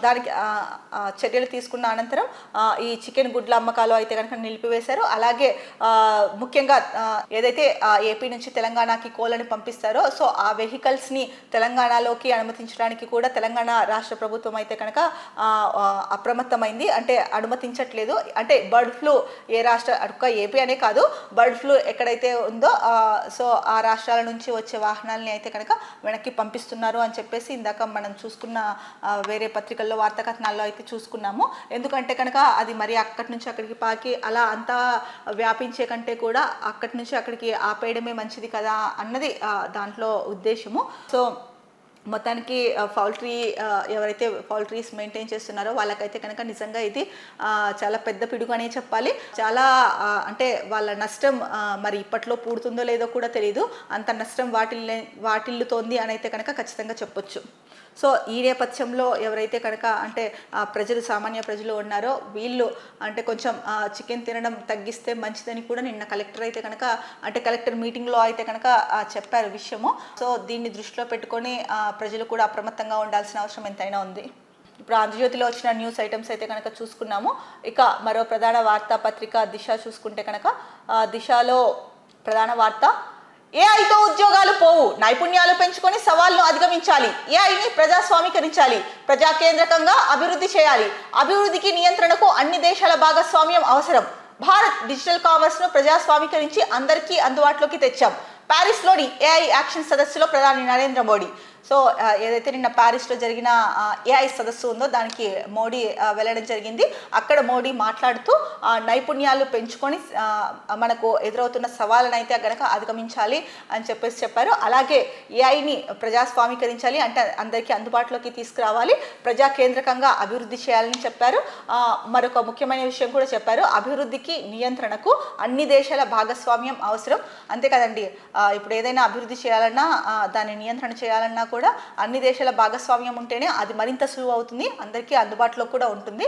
దానికి చర్యలు తీసుకున్న అనంతరం ఈ చికెన్ గుడ్ల అమ్మకాలు అయితే కనుక నిలిపివేశారు. అలాగే ముఖ్యంగా ఏదైతే ఏపీ నుంచి తెలంగాణకి కోళ్ళని పంపిస్తారో సో ఆ వెహికల్స్ని తెలంగాణలోకి అనుమతించడానికి కూడా తెలంగాణ రాష్ట్ర ప్రభుత్వం అయితే కనుక అప్రమత్తమైంది. అంటే అనుమతించట్లేదు. అంటే బర్డ్ ఫ్లూ ఏ రాష్ట్ర ఏపీ అనే కాదు, బర్డ్ ఫ్లూ ఎక్కడైతే ఉందో సో ఆ రాష్ట్రాల నుంచి వచ్చే వాహనాలని అయితే కనుక వెనక్కి పంపిస్తున్నారు అని చెప్పేసి ఇందాక మనం చూసుకున్న వేరే పత్రికల్లో వార్తా కథనాల్లో అయితే చూసుకున్నాము. ఎందుకంటే కనుక అది మరి అక్కడి నుంచి అక్కడికి పాకి అలా అంతా వ్యాపించే కంటే కూడా అక్కడి నుంచి అక్కడికి ఆపేయడమే మంచిది కదా అన్నది దాంట్లో ఉద్దేశము. సో మొత్తానికి పౌల్ట్రీ ఎవరైతే పౌల్ట్రీస్ మెయింటైన్ చేస్తున్నారో వాళ్ళకైతే కనుక నిజంగా ఇది చాలా పెద్ద పిడుగు అనే చెప్పాలి. చాలా అంటే వాళ్ళ నష్టం మరి ఇప్పట్లో పూడుతుందో లేదో కూడా తెలియదు. అంత నష్టం వాటిల్లుతోంది అని అయితే కనుక ఖచ్చితంగా చెప్పొచ్చు. సో ఈ నేపథ్యంలో ఎవరైతే కనుక అంటే సామాన్య ప్రజలు ఉన్నారో వీళ్ళు అంటే కొంచెం చికెన్ తినడం తగ్గిస్తే మంచిదని కూడా నిన్న కలెక్టర్ అయితే కనుక అంటే కలెక్టర్ మీటింగ్లో అయితే కనుక చెప్పారు విషయము. సో దీన్ని దృష్టిలో పెట్టుకొని ప్రజలు కూడా అప్రమత్తంగా ఉండాల్సిన అవసరం ఎంతైనా ఉంది. ఇప్పుడు ఆంధ్రజ్యోతిలో వచ్చిన న్యూస్ ఐటమ్స్ అయితే కనుక చూసుకున్నాము. ఇక మరో ప్రధాన వార్తాపత్రిక దిశ చూసుకుంటే కనుక దిశలో ప్రధాన వార్త ఏఐతో ఉద్యోగాలు పోవు, నైపుణ్యాలు పెంచుకొని సవాళ్లను అధిగమించాలి, ఏఐని ప్రజాస్వామీకరించాలి, ప్రజా కేంద్రకంగా అభివృద్ధి చేయాలి, అభివృద్ధికి నియంత్రణకు అన్ని దేశాల భాగస్వామ్యం అవసరం, భారత్ డిజిటల్ కామర్స్ను ప్రజాస్వామీకరించి అందరికీ అందుబాటులోకి తెచ్చాం, ప్యారిస్లోని ఏఐ యాక్షన్ సదస్సులో ప్రధాని నరేంద్ర మోడీ. సో ఏదైతే నిన్న ప్యారిస్లో జరిగిన ఏఐ సదస్సు ఉందో దానికి మోడీ వెళ్ళడం జరిగింది. అక్కడ మోడీ మాట్లాడుతూ నైపుణ్యాలు పెంచుకొని మనకు ఎదురవుతున్న సవాళ్ళను అయితే కనుక అధిగమించాలి అని చెప్పారు. అలాగే ఏఐని ప్రజాస్వామీకరించాలి అంటే అందరికీ అందుబాటులోకి తీసుకురావాలి, ప్రజా కేంద్రకంగా అభివృద్ధి చేయాలని చెప్పారు. మరొక ముఖ్యమైన విషయం కూడా చెప్పారు, అభివృద్ధికి నియంత్రణకు అన్ని దేశాల భాగస్వామ్యం అవసరం. అంతే కదండి, ఇప్పుడు ఏదైనా అభివృద్ధి చేయాలన్నా దాన్ని నియంత్రణ చేయాలన్నా కూడా అన్ని దేశాల భాగస్వామ్యం ఉంటేనే అది మరింత సులువు అవుతుంది, అందరికీ అందుబాటులో కూడా ఉంటుంది.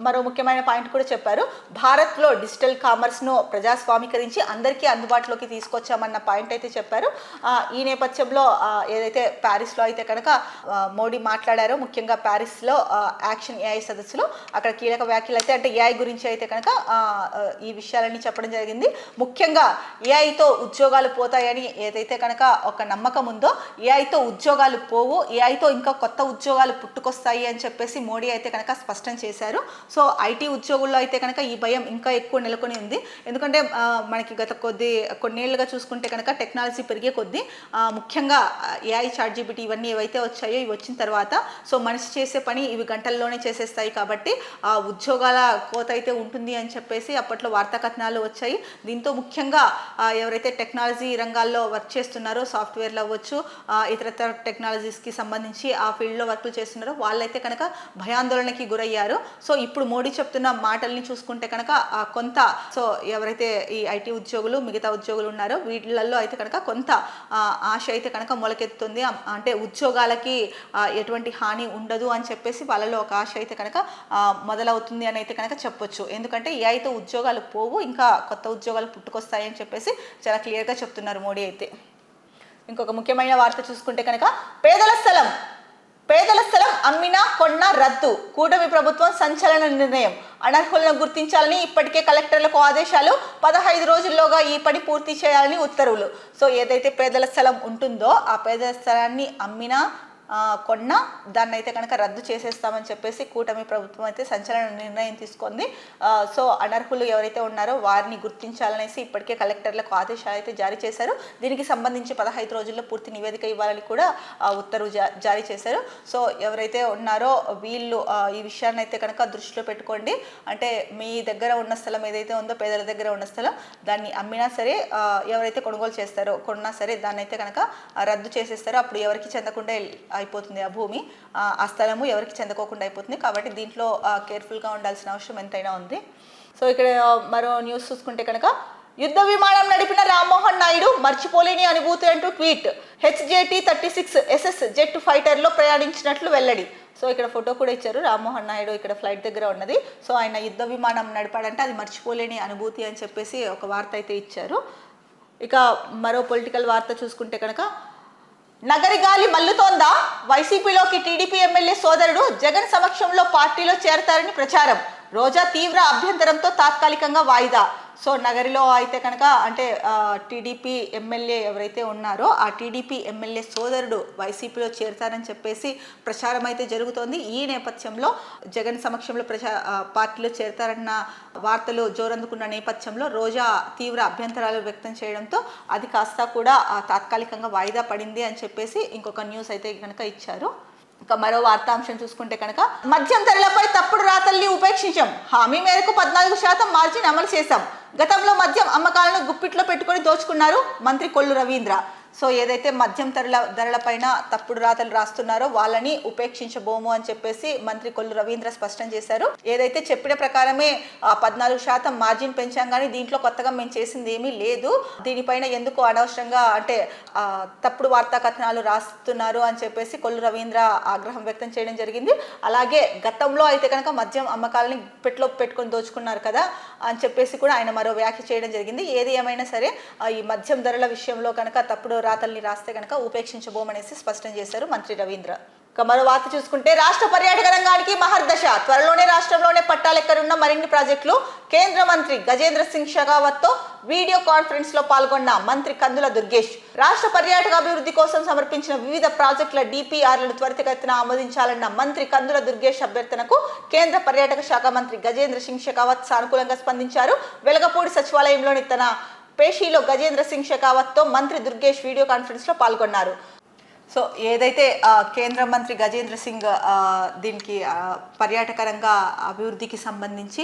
మరో ముఖ్యమైన పాయింట్ కూడా చెప్పారు, భారత్లో డిజిటల్ కామర్స్ను ప్రజాస్వామీకరించి అందరికీ అందుబాటులోకి తీసుకొచ్చామన్న పాయింట్ అయితే చెప్పారు. ఈ నేపథ్యంలో ఏదైతే ప్యారిస్లో అయితే కనుక మోడీ మాట్లాడారో, ముఖ్యంగా ప్యారిస్లో యాక్షన్ ఏఐ సదస్సులో అక్కడ కీలక వ్యాఖ్యలు అయితే అంటే ఏఐ గురించి అయితే కనుక ఈ విషయాలన్నీ చెప్పడం జరిగింది. ముఖ్యంగా ఏఐతో ఉద్యోగాలు పోతాయని ఏదైతే కనుక ఒక నమ్మకం ఉందో, ఏఐతో ఉద్యోగాలు పోవు, ఏఐతో ఇంకా కొత్త ఉద్యోగాలు పుట్టుకొస్తాయి అని చెప్పేసి మోడీ అయితే కనుక స్పష్టం చేశారు. సో ఐటీ ఉద్యోగుల్లో అయితే కనుక ఈ భయం ఇంకా ఎక్కువ నెలకొని ఉంది. ఎందుకంటే మనకి గత కొన్నేళ్లుగా చూసుకుంటే కనుక టెక్నాలజీ పెరిగే కొద్దీ ముఖ్యంగా ఏఐ ChatGPT ఇవన్నీ ఏవైతే వచ్చాయో ఇవి వచ్చిన తర్వాత సో మనిషి చేసే పని ఇవి గంటల్లోనే చేసేస్తాయి కాబట్టి ఉద్యోగాల కోత అయితే ఉంటుంది అని చెప్పేసి అప్పట్లో వార్తా కథనాలు వచ్చాయి. దీంతో ముఖ్యంగా ఎవరైతే టెక్నాలజీ రంగాల్లో వర్క్ చేస్తున్నారో, సాఫ్ట్వేర్లు అవ్వచ్చు, ఇతరతర టెక్నాలజీస్కి సంబంధించి ఆ ఫీల్డ్లో వర్క్లు చేస్తున్నారో వాళ్ళైతే కనుక భయాందోళనకి గురయ్యారు. సో ఇప్పుడు మోడీ చెప్తున్న మాటల్ని చూసుకుంటే కనుక కొంత సో ఎవరైతే ఈ ఐటీ ఉద్యోగులు మిగతా ఉద్యోగులు ఉన్నారో వీళ్ళల్లో అయితే కనుక కొంత ఆశ అయితే కనుక మొలకెత్తుతుంది. అంటే ఉద్యోగాలకి ఎటువంటి హాని ఉండదు అని చెప్పేసి వాళ్ళలో ఒక ఆశ అయితే కనుక మొదలవుతుంది అని అయితే కనుక చెప్పొచ్చు. ఎందుకంటే ఏఐతో ఉద్యోగాలు పోవు, ఇంకా కొత్త ఉద్యోగాలు పుట్టుకొస్తాయని చెప్పేసి చాలా క్లియర్గా చెప్తున్నారు మోడీ అయితే. ఇంకొక ముఖ్యమైన వార్త చూసుకుంటే కనుక పేదల స్థలం అమ్మినా కొన్నా రద్దు, కూటమి ప్రభుత్వం సంచలన నిర్ణయం, అనర్హులను గుర్తించాలని ఇప్పటికే కలెక్టర్లకు ఆదేశాలు, 15 రోజుల్లోగా ఈ పని పూర్తి చేయాలని ఉత్తర్వులు. సో ఏదైతే పేదల స్థలం ఉంటుందో ఆ పేదల స్థలాన్ని అమ్మినా కొన్నా దాన్ని అయితే కనుక రద్దు చేసేస్తామని చెప్పేసి కూటమి ప్రభుత్వం అయితే సంచలన నిర్ణయం తీసుకుంది. సో అనర్హులు ఎవరైతే ఉన్నారో వారిని గుర్తించాలనేసి ఇప్పటికే కలెక్టర్లకు ఆదేశాలు అయితే జారీ చేశారు. దీనికి సంబంధించి 15 రోజుల్లో పూర్తి నివేదిక ఇవ్వాలని కూడా ఉత్తర్వు జారీ చేశారు. సో ఎవరైతే ఉన్నారో వీళ్ళు ఈ విషయాన్ని అయితే కనుక దృష్టిలో పెట్టుకోండి. అంటే మీ దగ్గర ఉన్న స్థలం ఏదైతే ఉందో, పేదల దగ్గర ఉన్న స్థలం, దాన్ని అమ్మినా సరే ఎవరైతే కొనుగోలు చేస్తారో, కొన్నా సరే దాన్ని అయితే కనుక రద్దు చేసేస్తారో అప్పుడు ఎవరికి చెందకుండా అయిపోతుంది ఆ భూమి, ఆ స్థలము ఎవరికి చెందకోకుండా అయిపోతుంది. కాబట్టి దీంట్లో కేర్ఫుల్గా ఉండాల్సిన అవసరం ఎంతైనా ఉంది. సో ఇక్కడ మరో న్యూస్ చూసుకుంటే కనుక యుద్ధ విమానం నడిపిన రామ్మోహన్ నాయుడు మర్చిపోలేని అనుభూతి అంటూ ట్వీట్. HJT-36 SS జెట్ ఫైటర్లో ప్రయాణించినట్లు వెల్లడి. సో ఇక్కడ ఫోటో కూడా ఇచ్చారు రామ్మోహన్ నాయుడు, ఇక్కడ ఫ్లైట్ దగ్గర ఉన్నది. సో ఆయన యుద్ధ విమానం నడిపాడంటే అది మర్చిపోలేని అనుభూతి అని చెప్పేసి ఒక వార్త అయితే ఇచ్చారు. ఇక మరో పొలిటికల్ వార్త చూసుకుంటే కనుక నగరి గాలి మల్లుతోందా, వైసీపీలోకి టీడీపీ ఎమ్మెల్యే సోదరుడు జగన్ సమక్షంలో పార్టీలో చేరతారని ప్రచారం. రోజా తీవ్ర అభ్యంతరంతో తాత్కాలికంగా వాయిదా. సో నగరిలో అయితే కనుక అంటే టీడీపీ ఎమ్మెల్యే ఎవరైతే ఉన్నారో ఆ టీడీపీ ఎమ్మెల్యే సోదరుడు వైసీపీలో చేరతారని చెప్పేసి ప్రచారం అయితే జరుగుతోంది. ఈ నేపథ్యంలో జగన్ సమక్షంలో పార్టీలో చేరతారన్న వార్తలు జోరందుకున్న నేపథ్యంలో రోజా తీవ్ర అభ్యంతరాలు వ్యక్తం చేయడంతో అది కాస్త కూడా తాత్కాలికంగా వాయిదా పడింది అని చెప్పేసి ఇంకొక న్యూస్ అయితే కనుక ఇచ్చారు. ఇక మరో వార్తాంశం చూసుకుంటే కనుక మద్యం ధరలపై తప్పుడు రాతల్ని ఉపేక్షించాం, హామీ మేరకు 14% మార్జిన్ అమలు చేశాం. గతంలో మద్యం అమ్మకాలను గుప్పిట్లో పెట్టుకొని దోచుకున్నారు మంత్రి కొల్లు రవీంద్ర. సో ఏదైతే మద్యం ధరలపైన తప్పుడు రాతలు రాస్తున్నారో వాళ్ళని ఉపేక్షించబోము అని చెప్పేసి మంత్రి కొల్లు రవీంద్ర స్పష్టం చేశారు. ఏదైతే చెప్పిన ప్రకారమే 14% మార్జిన్ పెంచాం, కానీ దీంట్లో కొత్తగా మేము చేసింది ఏమీ లేదు. దీనిపైన ఎందుకు అనవసరంగా అంటే తప్పుడు వార్తా కథనాలు రాస్తున్నారు అని చెప్పేసి కొల్లు రవీంద్ర ఆగ్రహం వ్యక్తం చేయడం జరిగింది. అలాగే గతంలో అయితే కనుక మద్యం అమ్మకాలని పెట్లో పెట్టుకొని దోచుకున్నారు కదా అని చెప్పేసి కూడా ఆయన మరో వ్యాఖ్య చేయడం జరిగింది. ఏది ఏమైనా సరే ఈ మద్యం ధరల విషయంలో కనుక తప్పుడు రాతల్ని రాస్తే కనుక ఉపేక్షించబోమనేసి స్పష్టం చేశారు మంత్రి రవీంద్ర. మరో వార్త చూసుకుంటే రాష్ట్ర పర్యాటక రంగానికి మహర్దశ. త్వరలోనే రాష్ట్రంలోనే పట్టాలెక్కనున్న మరిన్ని ప్రాజెక్టులు. కేంద్ర మంత్రి గజేంద్ర సింగ్ షెకావత్తో వీడియో కాన్ఫరెన్స్ లో పాల్గొన్న మంత్రి కందుల దుర్గేష్ రాష్ట్ర పర్యాటక అభివృద్ధి కోసం సమర్పించిన వివిధ ప్రాజెక్టుల DPRలను త్వరితగతిన ఆమోదించాలన్న మంత్రి కందుల దుర్గేష్ అభ్యర్థనకు కేంద్ర పర్యాటక శాఖ మంత్రి గజేంద్ర సింగ్ షెకావత్ సానుకూలంగా స్పందించారు. వెలగపూడి సచివాలయంలోని తన పేషీలో గజేంద్ర సింగ్ షెకావత్తో మంత్రి దుర్గేష్ వీడియో కాన్ఫరెన్స్ లో పాల్గొన్నారు. సో ఏదైతే కేంద్ర మంత్రి గజేంద్ర సింగ్ దీనికి పర్యాటక రంగ అభివృద్ధికి సంబంధించి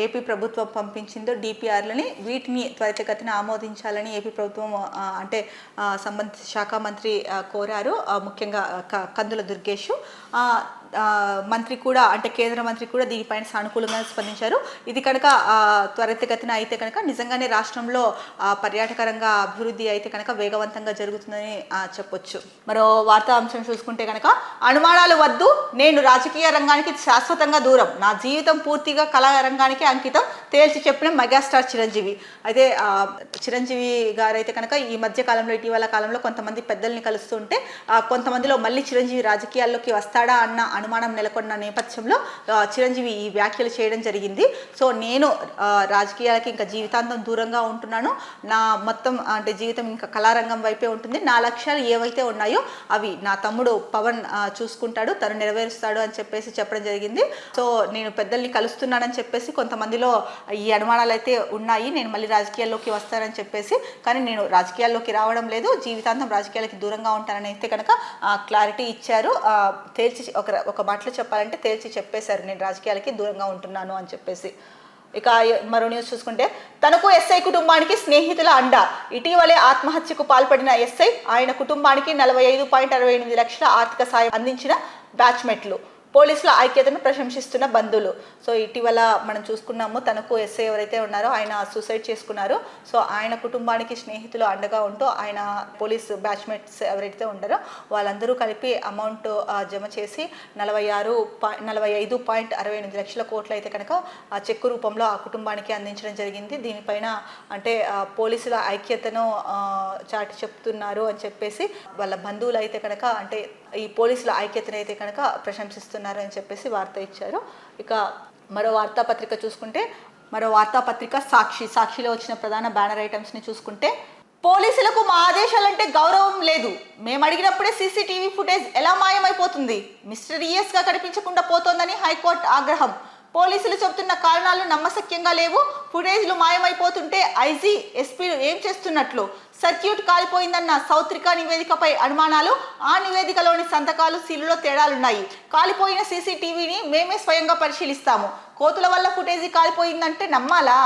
ఏపీ ప్రభుత్వం పంపించిందో DPRలని వీటిని త్వరితగతిన ఆమోదించాలని ఏపీ ప్రభుత్వం అంటే సంబంధిత శాఖ మంత్రి కోరారు, ముఖ్యంగా కందుల దుర్గేష్. మంత్రి కూడా అంటే కేంద్ర మంత్రి కూడా దీనిపైన సానుకూలంగా స్పందించారు. ఇది కనుక త్వరితగతిన అయితే కనుక నిజంగానే రాష్ట్రంలో పర్యాటక రంగ అభివృద్ధి అయితే కనుక వేగవంతంగా జరుగుతుందని చెప్పొచ్చు. మరో వార్తా అంశం చూసుకుంటే కనుక అనుమానాలు వద్దు, నేను రాజకీయ రంగానికి శాశ్వతంగా దూరం, నా జీవితం పూర్తిగా కళారంగానికి అంకితం తేల్చి చెప్పిన మెగాస్టార్ చిరంజీవి. అయితే చిరంజీవి గారు అయితే కనుక ఈ మధ్య కాలంలో ఇటీవల కాలంలో కొంతమంది పెద్దల్ని కలుస్తుంటే కొంతమందిలో మళ్ళీ చిరంజీవి రాజకీయాల్లోకి వస్తాడా అన్న అనుమానం నెలకొన్న నేపథ్యంలో చిరంజీవి ఈ వ్యాఖ్యలు చేయడం జరిగింది. సో నేను రాజకీయాలకి ఇంకా జీవితాంతం దూరంగా ఉంటున్నాను, నా మొత్తం అంటే జీవితం ఇంకా కళారంగం వైపే ఉంటుంది, నా లక్ష్యాలు ఏవైతే ఉన్నాయో అవి నా తమ్ముడు పవన్ చూసుకుంటాడు, తను నెరవేరుస్తాడు అని చెప్పేసి చెప్పడం జరిగింది. సో నేను పెద్దల్ని కలుస్తున్నానని చెప్పేసి కొంతమందిలో ఈ అనుమానాలు అయితే ఉన్నాయి, నేను మళ్ళీ రాజకీయాల్లోకి వస్తానని చెప్పేసి, కానీ నేను రాజకీయాల్లోకి రావడం లేదు, జీవితాంతం రాజకీయాలకి దూరంగా ఉంటానని అయితే కనుక క్లారిటీ ఇచ్చారు. తేల్చి ఒక మాటలో చెప్పాలంటే తేల్చి చెప్పేశారు, నేను రాజకీయాలకి దూరంగా ఉంటున్నాను అని చెప్పేసి. ఇక మరో న్యూస్ చూసుకుంటే తనకు ఎస్ఐ కుటుంబానికి స్నేహితుల అండ. ఇటీవలే ఆత్మహత్యకు పాల్పడిన ఎస్ఐ ఆయన కుటుంబానికి 45.68 లక్షల ఆర్థిక సాయం అందించిన బ్యాచ్మెట్లు. పోలీసుల ఐక్యతను ప్రశంసిస్తున్న బంధువులు. సో ఇటీవల మనం చూసుకున్నాము, తనకు ఎస్ఐ ఎవరైతే ఉన్నారో ఆయన సూసైడ్ చేసుకున్నారు. సో ఆయన కుటుంబానికి స్నేహితులు అండగా ఉంటూ ఆయన పోలీస్ బ్యాచ్మేట్స్ ఎవరైతే ఉంటారో వాళ్ళందరూ కలిపి అమౌంట్ జమ చేసి 45.68 లక్షల కోట్లు అయితే కనుక చెక్కు రూపంలో ఆ కుటుంబానికి అందించడం జరిగింది. దీనిపైన అంటే పోలీసుల ఐక్యతను చాటి చెప్తున్నారు అని చెప్పేసి వాళ్ళ బంధువులు అయితే కనుక అంటే ఈ పోలీసుల ఐక్యతను అయితే కనుక ప్రశంసిస్తున్నారు అని చెప్పేసి వార్త ఇచ్చారు. ఇక మరో వార్తాపత్రిక చూసుకుంటే మరో వార్తాపత్రిక సాక్షిలో వచ్చిన ప్రధాన బ్యానర్ ఐటమ్స్ని చూసుకుంటే పోలీసులకు మా ఆదేశాలంటే గౌరవం లేదు. మేము అడిగినప్పుడే సీసీటీవీ ఫుటేజ్ ఎలా మాయమైపోతుంది? మిస్టీరియస్గా కనిపించకుండా పోతోందని హైకోర్టు ఆగ్రహం. పోలీసులు చెబుతున్న కారణాలు నమ్మశక్యంగా లేవు. ఫుటేజ్లు మాయమైపోతుంటే ఐజీ, ఎస్పీలు ఏం చేస్తున్నట్లు? సర్క్యూట్ కాలిపోయిందన్న సౌత్రిక నివేదికపై అనుమానాలు. ఆ నివేదికలోని సంతకాలు, సీలులో తేడాలున్నాయి. కాలిపోయిన సీసీటీవీని మేమే స్వయంగా పరిశీలిస్తాము. కోతుల వల్ల ఫుటేజీ కాలిపోయిందంటే నమ్మాలా?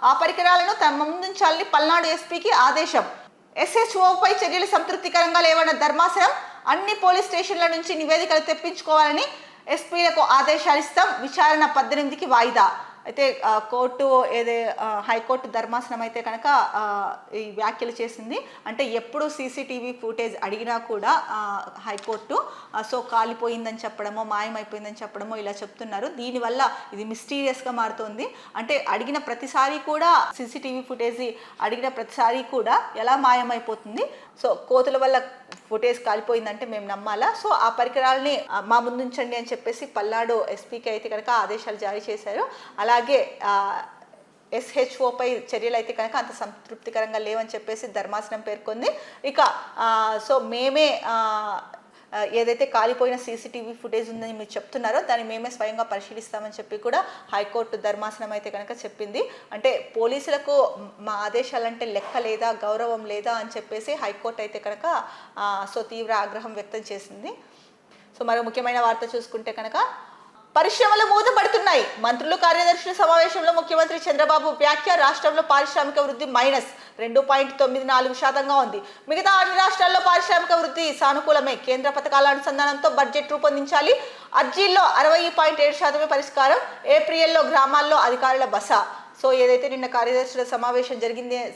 ఆ పరికరాలను తమ ముందుంచాలని పల్నాడు ఎస్పీకి ఆదేశం. ఎస్హెచ్ఓపై చర్యలు సంతృప్తికరంగా లేవన్న ధర్మాసనం. అన్ని పోలీస్ స్టేషన్ల నుంచి నివేదికలు తెప్పించుకోవాలని ఎస్పీలకు ఆదేశాలు ఇస్తాం. విచారణ 18కి వాయిదా. అయితే కోర్టు హైకోర్టు ధర్మాసనం అయితే కనుక ఈ వ్యాఖ్యలు చేసింది. అంటే ఎప్పుడు సీసీటీవీ ఫుటేజ్ అడిగినా కూడా హైకోర్టు సో కాలిపోయిందని చెప్పడమో, మాయమైపోయిందని చెప్పడమో ఇలా చెప్తున్నారు. దీనివల్ల ఇది మిస్టీరియస్గా మారుతోంది. అంటే అడిగిన ప్రతిసారి కూడా సీసీటీవీ ఫుటేజ్ అడిగిన ప్రతిసారి కూడా ఎలా మాయమైపోతుంది? సో కోతుల వల్ల ఫుటేజ్ కాలిపోయిందంటే మేము నమ్మాలా? సో ఆ పరికరాలని మా ముందుంచండి అని చెప్పేసి పల్నాడు ఎస్పీకి అయితే కనుక ఆదేశాలు జారీ చేశారు. అలాగే ఎస్హెచ్ఓపై చర్యలు అయితే కనుక అంత సంతృప్తికరంగా లేవని చెప్పేసి ధర్మాసనం పేర్కొంది. ఇక సో మేమే ఏదైతే కాలిపోయిన సీసీటీవీ ఫుటేజ్ ఉందని మీరు చెప్తున్నారో దాన్ని మేమే స్వయంగా పరిశీలిస్తామని చెప్పి కూడా హైకోర్టు ధర్మాసనం అయితే కనుక చెప్పింది. అంటే పోలీసులకు మా ఆదేశాలంటే లెక్క లేదా, గౌరవం లేదా అని చెప్పేసి హైకోర్టు అయితే కనుక సో తీవ్ర ఆగ్రహం వ్యక్తం చేసింది. సో మరో ముఖ్యమైన వార్త చూసుకుంటే కనుక పరిశ్రమలు మూతపడుతున్నాయి. మంత్రులు, కార్యదర్శుల సమావేశంలో ముఖ్యమంత్రి చంద్రబాబు వ్యాఖ్య. రాష్ట్రంలో పారిశ్రామిక వృద్ధి -2.94% ఉంది. మిగతా అన్ని రాష్ట్రాల్లో పారిశ్రామిక వృద్ధి సానుకూలమే. కేంద్ర పథకాల అనుసంధానంతో బడ్జెట్ రూపొందించాలి. అర్జీల్లో 60.7% పరిష్కారం. ఏప్రిల్లో గ్రామాల్లో అధికారుల బస. సో ఏదైతే నిన్న కార్యదర్శుల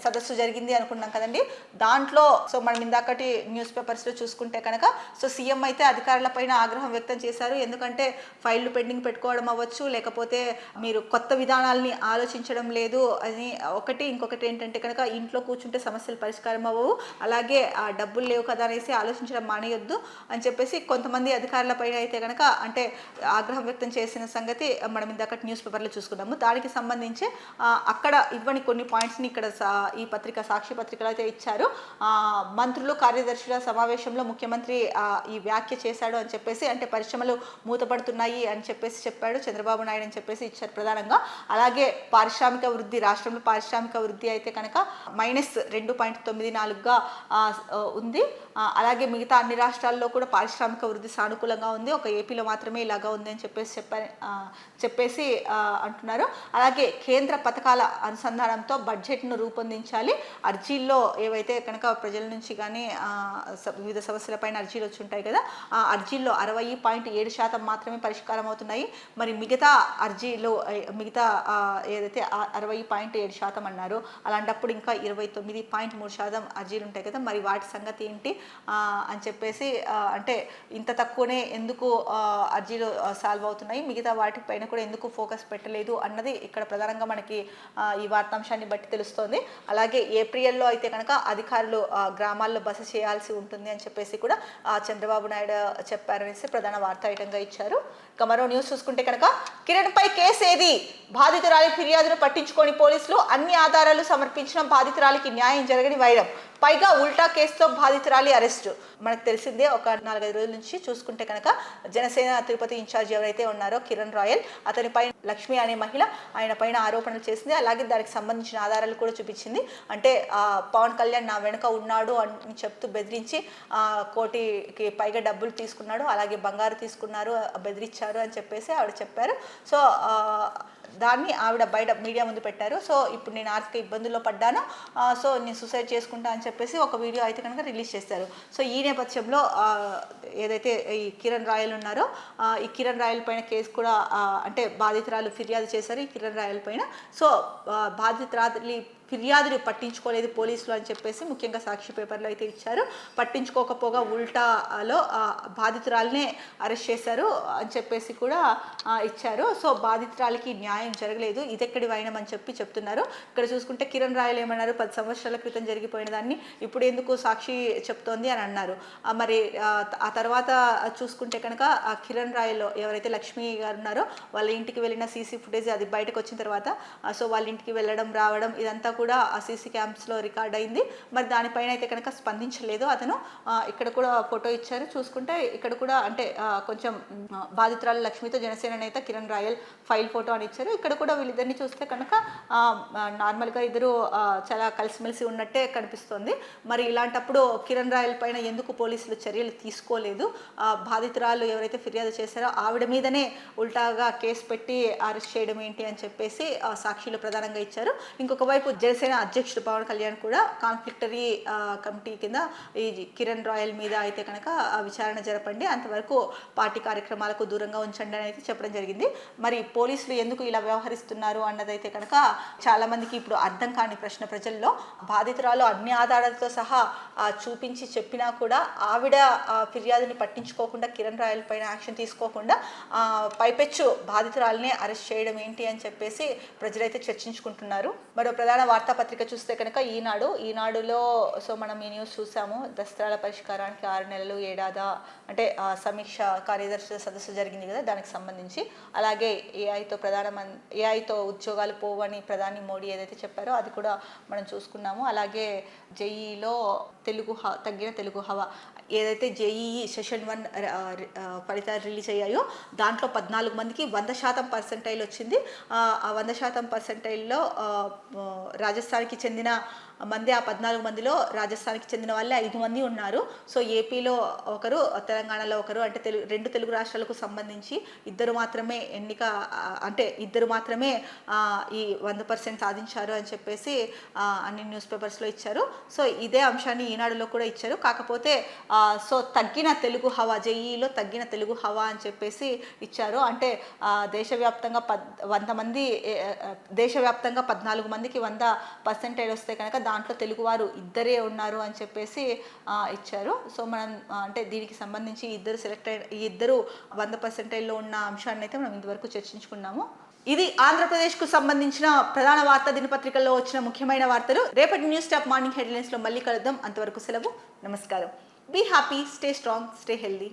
సదస్సు జరిగింది అనుకున్నాం కదండి, దాంట్లో సో మనం ఇందాకటి న్యూస్ పేపర్స్లో చూసుకుంటే కనుక సో సీఎం అయితే అధికారులపైన ఆగ్రహం వ్యక్తం చేశారు. ఎందుకంటే ఫైళ్లు పెండింగ్ పెట్టుకోవడం అవ్వచ్చు, లేకపోతే మీరు కొత్త విధానాల్ని ఆలోచించడం లేదు అని ఒకటి. ఇంకొకటి ఏంటంటే కనుక ఇంట్లో కూర్చుంటే సమస్యలు పరిష్కారం అవ్వవు, అలాగే ఆ డబ్బులు లేవు కదా అనేసి ఆలోచించడం మానేయొద్దు అని చెప్పేసి కొంతమంది అధికారులపైన అయితే కనుక అంటే ఆగ్రహం వ్యక్తం చేసిన సంగతి మనం ఇందాకటి న్యూస్ పేపర్లో చూసుకున్నాము. దానికి సంబంధించి అక్కడ ఇవ్వని కొన్ని పాయింట్స్ని ఇక్కడ ఈ సాక్షి పత్రికలో అయితే ఇచ్చారు. మంత్రులు, కార్యదర్శుల సమావేశంలో ముఖ్యమంత్రి ఈ వ్యాఖ్య చేశాడు అని చెప్పేసి, అంటే పరిశ్రమలు మూతపడుతున్నాయి అని చెప్పేసి చెప్పాడు చంద్రబాబు నాయుడు అని చెప్పేసి ఇచ్చారు ప్రధానంగా. అలాగే పారిశ్రామిక వృద్ధి, రాష్ట్రంలో పారిశ్రామిక వృద్ధి అయితే కనుక -2.94గా ఉంది. అలాగే మిగతా అన్ని రాష్ట్రాల్లో కూడా పారిశ్రామిక వృద్ధి సానుకూలంగా ఉంది. ఒక ఏపీలో మాత్రమే ఇలాగా ఉంది అని చెప్పేసి అంటున్నారు. అలాగే కేంద్ర పథకాల అనుసంధానంతో బడ్జెట్ను రూపొందించాలి. అర్జీల్లో ఏవైతే కనుక ప్రజల నుంచి కానీ వివిధ సమస్యలపైన అర్జీలు వచ్చి ఉంటాయి కదా, ఆ అర్జీల్లో 60.7% మాత్రమే పరిష్కారం అవుతున్నాయి. మరి మిగతా అర్జీలు ఏదైతే 60.7% అన్నారు, అలాంటప్పుడు ఇంకా 29.3% అర్జీలు ఉంటాయి కదా, మరి వాటి సంగతి ఏంటి అని చెప్పేసి అంటే ఇంత తక్కువనే ఎందుకు అర్జీలు సాల్వ్ అవుతున్నాయి, మిగతా వాటిపైన కూడా ఎందుకు ఫోకస్ పెట్టలేదు అన్నది ఇక్కడ ప్రధానంగా మనకి ఈ వార్తాంశాన్ని బట్టి తెలుస్తోంది. అలాగే ఏప్రిల్లో అయితే కనుక అధికారులు గ్రామాల్లో బస చేయాల్సి ఉంటుంది అని చెప్పేసి కూడా చంద్రబాబు నాయుడు చెప్పారనేసి ప్రధాన వార్తా ఐటంగా ఇచ్చారు. ఇక మరో న్యూస్ చూసుకుంటే కనుక కిరణ్పై కేసు ఏది? బాధితురాలి ఫిర్యాదును పట్టించుకొని పోలీసులు అన్ని ఆధారాలు సమర్పించిన బాధితురాలికి న్యాయం జరగని వైరం. పైగా ఉల్టా కేసుతో బాధితురాలి అరెస్టు. మనకు తెలిసిందే, ఒక 4-5 రోజుల నుంచి చూసుకుంటే కనుక జనసేన తిరుపతి ఇన్ఛార్జ్ ఎవరైతే ఉన్నారో కిరణ్ రాయల్, అతనిపై లక్ష్మి అనే మహిళ ఆయన పైన ఆరోపణలు చేసింది. అలాగే దానికి సంబంధించిన ఆధారాలు కూడా చూపించింది. అంటే పవన్ కళ్యాణ్ నా వెనుక ఉన్నాడు అని చెప్తూ బెదిరించి 1 కోటికి పైగా డబ్బులు తీసుకున్నాడు, అలాగే బంగారు తీసుకున్నారు, బెదిరించారు అని చెప్పేసి ఆవిడ చెప్పారు. సో దాన్ని ఆవిడ బయట మీడియా ముందు పెట్టారు. సో ఇప్పుడు నేను ఆర్థిక ఇబ్బందుల్లో పడ్డాను, సో నేను సూసైడ్ చేసుకుంటా అని చెప్పేసి ఒక వీడియో అయితే కనుక రిలీజ్ చేశారు. సో ఈ నేపథ్యంలో ఏదైతే ఈ కిరణ్ రాయల్ ఉన్నారో ఈ కిరణ్ రాయల్ పైన కేసు కూడా అంటే బాధితురాలు ఫిర్యాదు చేశారు ఈ కిరణ్ రాయల్ పైన. సో బాధితురాలి ఫిర్యాదులు పట్టించుకోలేదు పోలీసులు అని చెప్పేసి ముఖ్యంగా సాక్షి పేపర్లో అయితే ఇచ్చారు. పట్టించుకోకపోగా ఉల్టాలో బాధితురాలనే అరెస్ట్ చేశారు అని చెప్పేసి కూడా ఇచ్చారు. సో బాధితురాలకి న్యాయం జరగలేదు, ఇదెక్కడి వైనం అని చెప్తున్నారు. ఇక్కడ చూసుకుంటే కిరణ్ రాయల్ ఏమన్నారు, 10 సంవత్సరాల క్రితం జరిగిపోయిన దాన్ని ఇప్పుడు ఎందుకు సాక్షి చెప్తోంది అని అన్నారు. మరి ఆ తర్వాత చూసుకుంటే కనుక కిరణ్ రాయల్ ఎవరైతే లక్ష్మి గారు ఉన్నారో వాళ్ళ ఇంటికి వెళ్ళిన సీసీ ఫుటేజ్ అది బయటకు వచ్చిన తర్వాత సో వాళ్ళ ఇంటికి వెళ్ళడం రావడం ఇదంతా కూడా ఆ సీసీ క్యామ్స్లో రికార్డ్ అయింది. మరి దానిపైన అయితే కనుక స్పందించలేదు అతను. ఇక్కడ కూడా ఫోటో ఇచ్చారు. చూసుకుంటే ఇక్కడ కూడా అంటే కొంచెం బాధితురాలు లక్ష్మితో జనసేన నేత కిరణ్ రాయల్ ఫైల్ ఫోటో అని ఇచ్చారు. ఇక్కడ కూడా వీళ్ళిద్దరిని చూస్తే కనుక నార్మల్గా ఇద్దరు చాలా కలిసిమెలిసి ఉన్నట్టే కనిపిస్తోంది. మరి ఇలాంటప్పుడు కిరణ్ రాయల్ పైన ఎందుకు పోలీసులు చర్యలు తీసుకోలేదు? బాధితురాలు ఎవరైతే ఫిర్యాదు చేశారో ఆవిడ మీదనే ఉల్టాగా కేసు పెట్టి అరెస్ట్ చేయడం ఏంటి అని చెప్పేసి సాక్షులు ప్రధానంగా ఇచ్చారు. ఇంకొక వైపు జనసేన అధ్యక్షుడు పవన్ కళ్యాణ్ కూడా కాన్ఫ్లిక్టరీ కమిటీ కింద ఈ కిరణ్ రాయల్ మీద అయితే కనుక విచారణ జరపండి, అంతవరకు పార్టీ కార్యక్రమాలకు దూరంగా ఉంచండి అని అయితే చెప్పడం జరిగింది. మరి పోలీసులు ఎందుకు ఇలా వ్యవహరిస్తున్నారు అన్నదైతే కనుక చాలా మందికి ఇప్పుడు అర్థం కాని ప్రశ్న ప్రజల్లో. బాధితురాలు అన్ని ఆధారాలతో సహా చూపించి చెప్పినా కూడా ఆవిడ ఫిర్యాదుని పట్టించుకోకుండా కిరణ్ రాయల్ పైన యాక్షన్ తీసుకోకుండా పైపెచ్చు బాధితురాలని అరెస్ట్ చేయడం ఏంటి అని చెప్పేసి ప్రజలైతే చర్చించుకుంటున్నారు. మరో ప్రధాన వార్తాపత్రిక చూస్తే కనుక ఈనాడులో సో మనం ఈ న్యూస్ చూసాము. దసరాల పరిష్కారానికి 6 నెలలు ఏడాదా అంటే సమీక్ష కార్యదర్శుల సదస్సు జరిగింది కదా, దానికి సంబంధించి. అలాగే ఏఐతో ఉద్యోగాలు పోవని ప్రధాని మోడీ ఏదైతే చెప్పారో అది కూడా మనం చూసుకున్నాము. అలాగే జేఈలో తగ్గిన తెలుగు హవా ఏదైతే జేఈఈ సెషన్ 1 ఫలితాలు రిలీజ్ అయ్యాయో దాంట్లో 14 మందికి 100% పర్సెంటైల్ వచ్చింది. ఆ 100% పర్సెంటైల్లో రాజస్థాన్కి చెందిన మంది, ఆ 14 మందిలో రాజస్థాన్కి చెందిన వాళ్ళే 5 మంది ఉన్నారు. సో ఏపీలో ఒకరు, తెలంగాణలో ఒకరు, అంటే 2 తెలుగు రాష్ట్రాలకు సంబంధించి ఇద్దరు మాత్రమే ఇద్దరు మాత్రమే ఈ 100% సాధించారు అని చెప్పేసి అన్ని న్యూస్ పేపర్స్లో ఇచ్చారు. సో ఇదే అంశాన్ని ఈనాడులో కూడా ఇచ్చారు. కాకపోతే సో తగ్గిన తెలుగు హవా, జేఈలో తగ్గిన తెలుగు హవా అని చెప్పేసి ఇచ్చారు. అంటే దేశవ్యాప్తంగా 14 మందికి 100% వస్తే కనుక దాంట్లో తెలుగువారు ఇద్దరే ఉన్నారు అని చెప్పేసి ఇచ్చారు. సో మనం అంటే దీనికి సంబంధించి ఇద్దరు 100%లో ఉన్న అంశాన్ని అయితే మనం ఇంతవరకు చర్చించుకున్నాము. ఇది ఆంధ్రప్రదేశ్కు సంబంధించిన ప్రధాన వార్తా దినపత్రికల్లో వచ్చిన ముఖ్యమైన వార్తలు. రేపటి న్యూస్ టాప్ మార్నింగ్ హెడ్లైన్స్లో మళ్ళీ కలుద్దాం. అంతవరకు సెలవు. నమస్కారం. Be happy, stay strong, stay healthy.